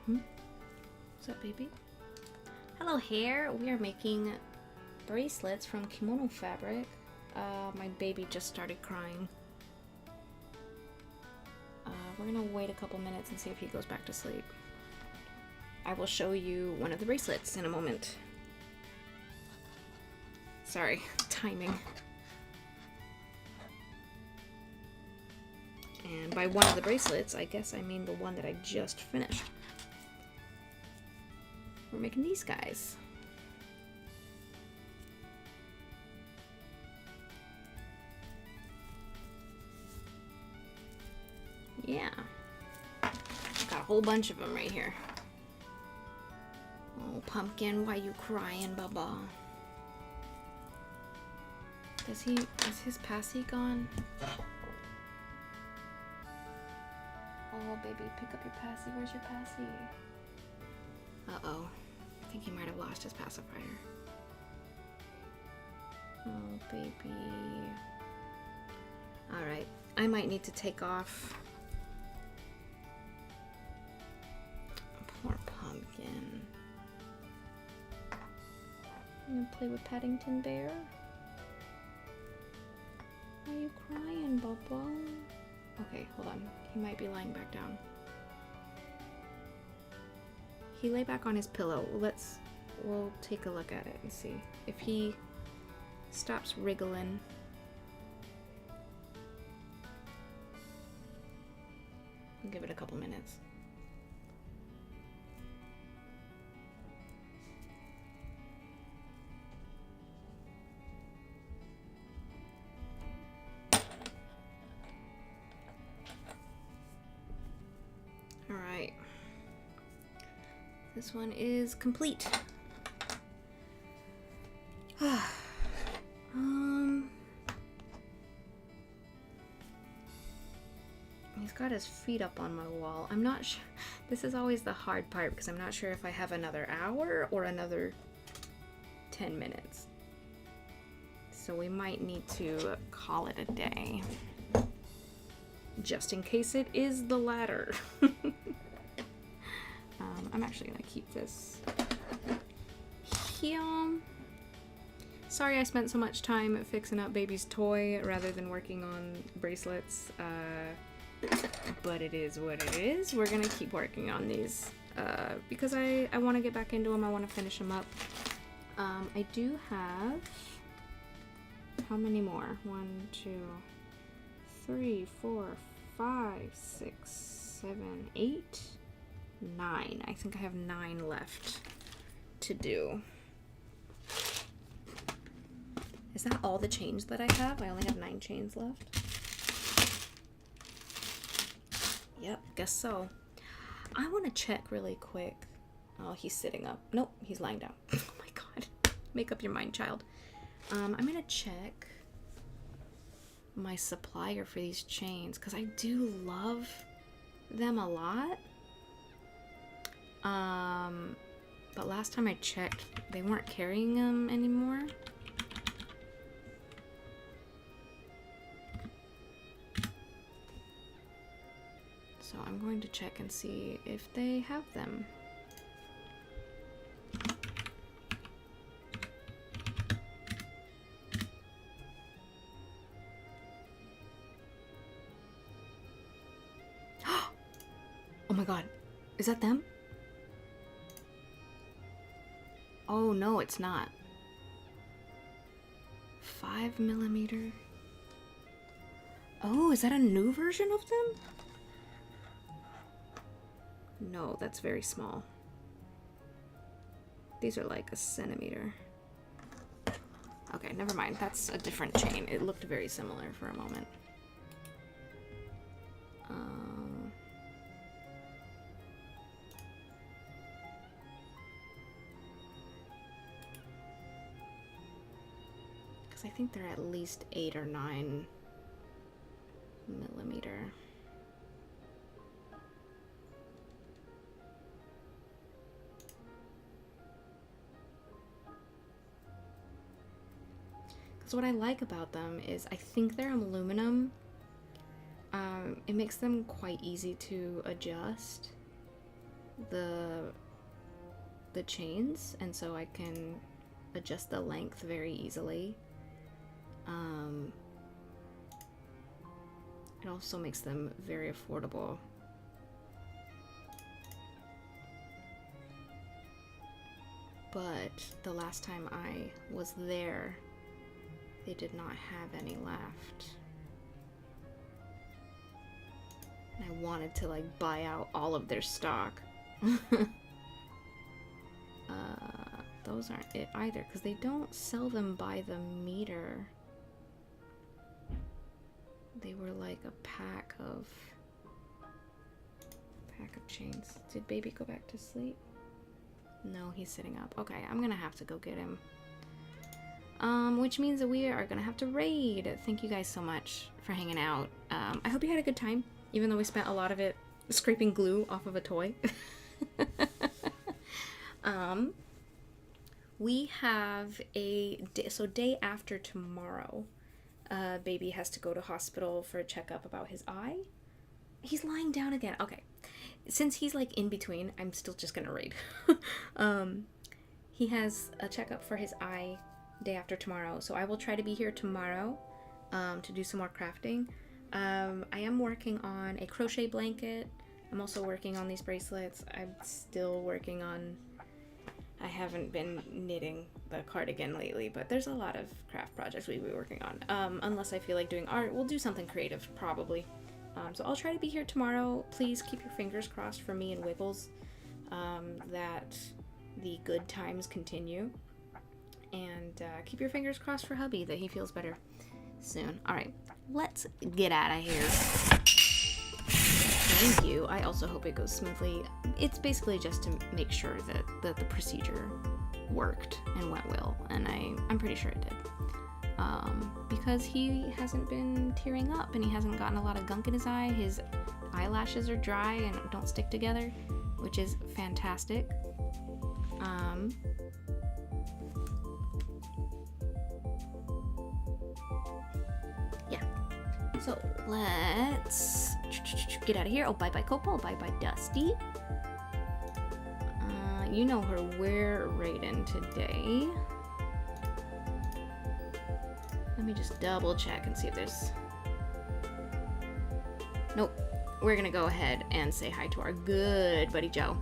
What's up, baby? Hello, hair. We are making bracelets from kimono fabric. My baby just started crying. We're gonna wait a couple minutes and see if he goes back to sleep. I will show you one of the bracelets in a moment. Sorry, timing. And by one of the bracelets, I guess I mean the one that I just finished. We're making these guys. Yeah. Got a whole bunch of them right here. Oh, Pumpkin, why you crying, Bubba? Is his passy gone? Oh, baby, pick up your passy. Where's your passy? Uh-oh. I think he might have lost his pacifier. Oh, baby. Alright. I might need to take off. Poor Pumpkin. You gonna play with Paddington Bear? Why are you crying, Bubba? Okay, hold on. He might be lying back down. He lay back on his pillow. We'll take a look at it and see. If he stops wriggling. I'll give it a couple minutes. Alright. This one is complete. He's got his feet up on my wall. I'm not sure. This is always the hard part because I'm not sure if I have another hour or another 10 minutes. So we might need to call it a day. Just in case it is the latter. I'm actually gonna keep this here. Sorry I spent so much time fixing up baby's toy rather than working on bracelets, but it is what it is. We're gonna keep working on these because I want to get back into them. I want to finish them up. I do have, how many more? 1, 2, 3, 4, 5, 6, 7, 8, 9. I think I have 9 left to do. Is that all the chains that I have? I only have 9 chains left. Yep, guess so. I want to check really quick. Oh, he's sitting up. Nope, he's lying down. Oh my god. Make up your mind, child. I'm gonna check my supplier for these chains because I do love them a lot. But last time I checked, they weren't carrying them anymore. So I'm going to check and see if they have them. Oh my god, is that them? Oh no, it's not. 5mm. Oh, is that a new version of them? No, that's very small. These are like a centimeter. Okay, never mind. That's a different chain. It looked very similar for a moment. Because I think they're at least 8 or 9mm. Because what I like about them is I think they're aluminum. It makes them quite easy to adjust. the chains, and so I can adjust the length very easily. It also makes them very affordable. But the last time I was there, they did not have any left. And I wanted to like buy out all of their stock. Those aren't it either, because they don't sell them by the meter. They were like a pack of chains. Did baby go back to sleep? No, he's sitting up. Okay, I'm gonna have to go get him. Which means that we are gonna have to raid. Thank you guys so much for hanging out. I hope you had a good time, even though we spent a lot of it scraping glue off of a toy. We have a day, so day after tomorrow, baby has to go to hospital for a checkup about his eye. He's lying down again. Okay. Since he's like in between, I'm still just gonna raid. He has a checkup for his eye day after tomorrow, so I will try to be here tomorrow to do some more crafting. I am working on a crochet blanket. I'm also working on these bracelets. I'm still working on... I haven't been knitting the cardigan lately, but there's a lot of craft projects we'll be working on. Unless I feel like doing art, we'll do something creative, probably. So I'll try to be here tomorrow. Please keep your fingers crossed for me and Wiggles that the good times continue. And keep your fingers crossed for hubby that he feels better soon. Alright, let's get out of here. Thank you. I also hope it goes smoothly. It's basically just to make sure that the procedure worked and went well, and I'm pretty sure it did. Because he hasn't been tearing up and he hasn't gotten a lot of gunk in his eye. His eyelashes are dry and don't stick together, which is fantastic. Yeah. So let's get out of here. Oh, bye-bye Copal, bye-bye Dusty. You know her, we're raiding today. Let me just double check and see if there's... Nope. We're gonna go ahead and say hi to our good buddy Joe.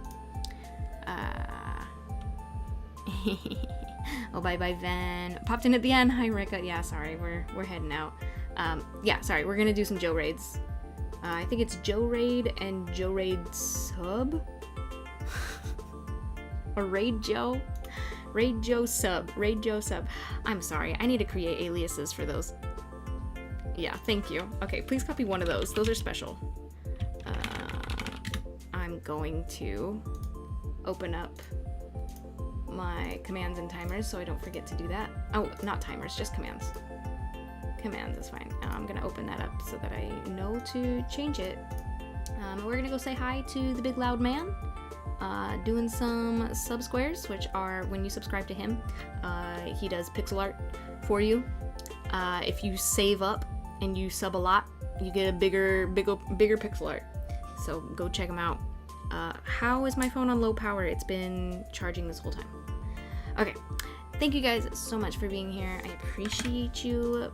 Oh, bye-bye Ven. Popped in at the end. Hi Rika. Yeah, sorry, we're heading out. Yeah, sorry, we're gonna do some Joe raids. I think it's Joe Raid and Joe Raid Sub? Or Raid Joe? Raid Joe Sub. Raid Joe Sub. I'm sorry, I need to create aliases for those. Yeah, thank you. Okay, please copy one of those. Those are special. I'm going to open up my commands and timers so I don't forget to do that. Oh, not timers, just commands. Commands is fine. I'm gonna open that up so that I know to change it. We're gonna go say hi to the big loud man. Doing some sub squares, which are when you subscribe to him, he does pixel art for you. If you save up and you sub a lot, you get a bigger pixel art. So go check him out. How is my phone on low power? It's been charging this whole time. Okay. Thank you guys so much for being here. I appreciate you.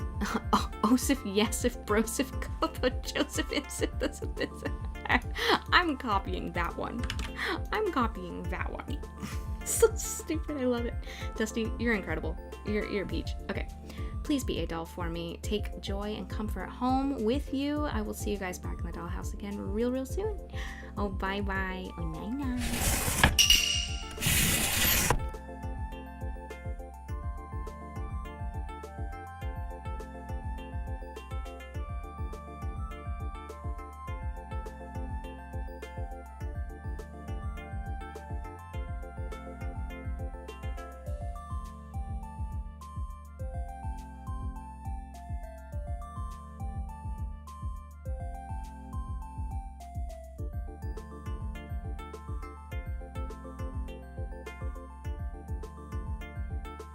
Osif, Yasif, Brosif, Kopa, Joseph, Insif, I'm copying that one. I'm copying that one. So stupid. I love it. Dusty, you're incredible. You're a peach. Okay. Please be a doll for me. Take joy and comfort home with you. I will see you guys back in the dollhouse again real soon. Oh, bye-bye. Oh, night-night.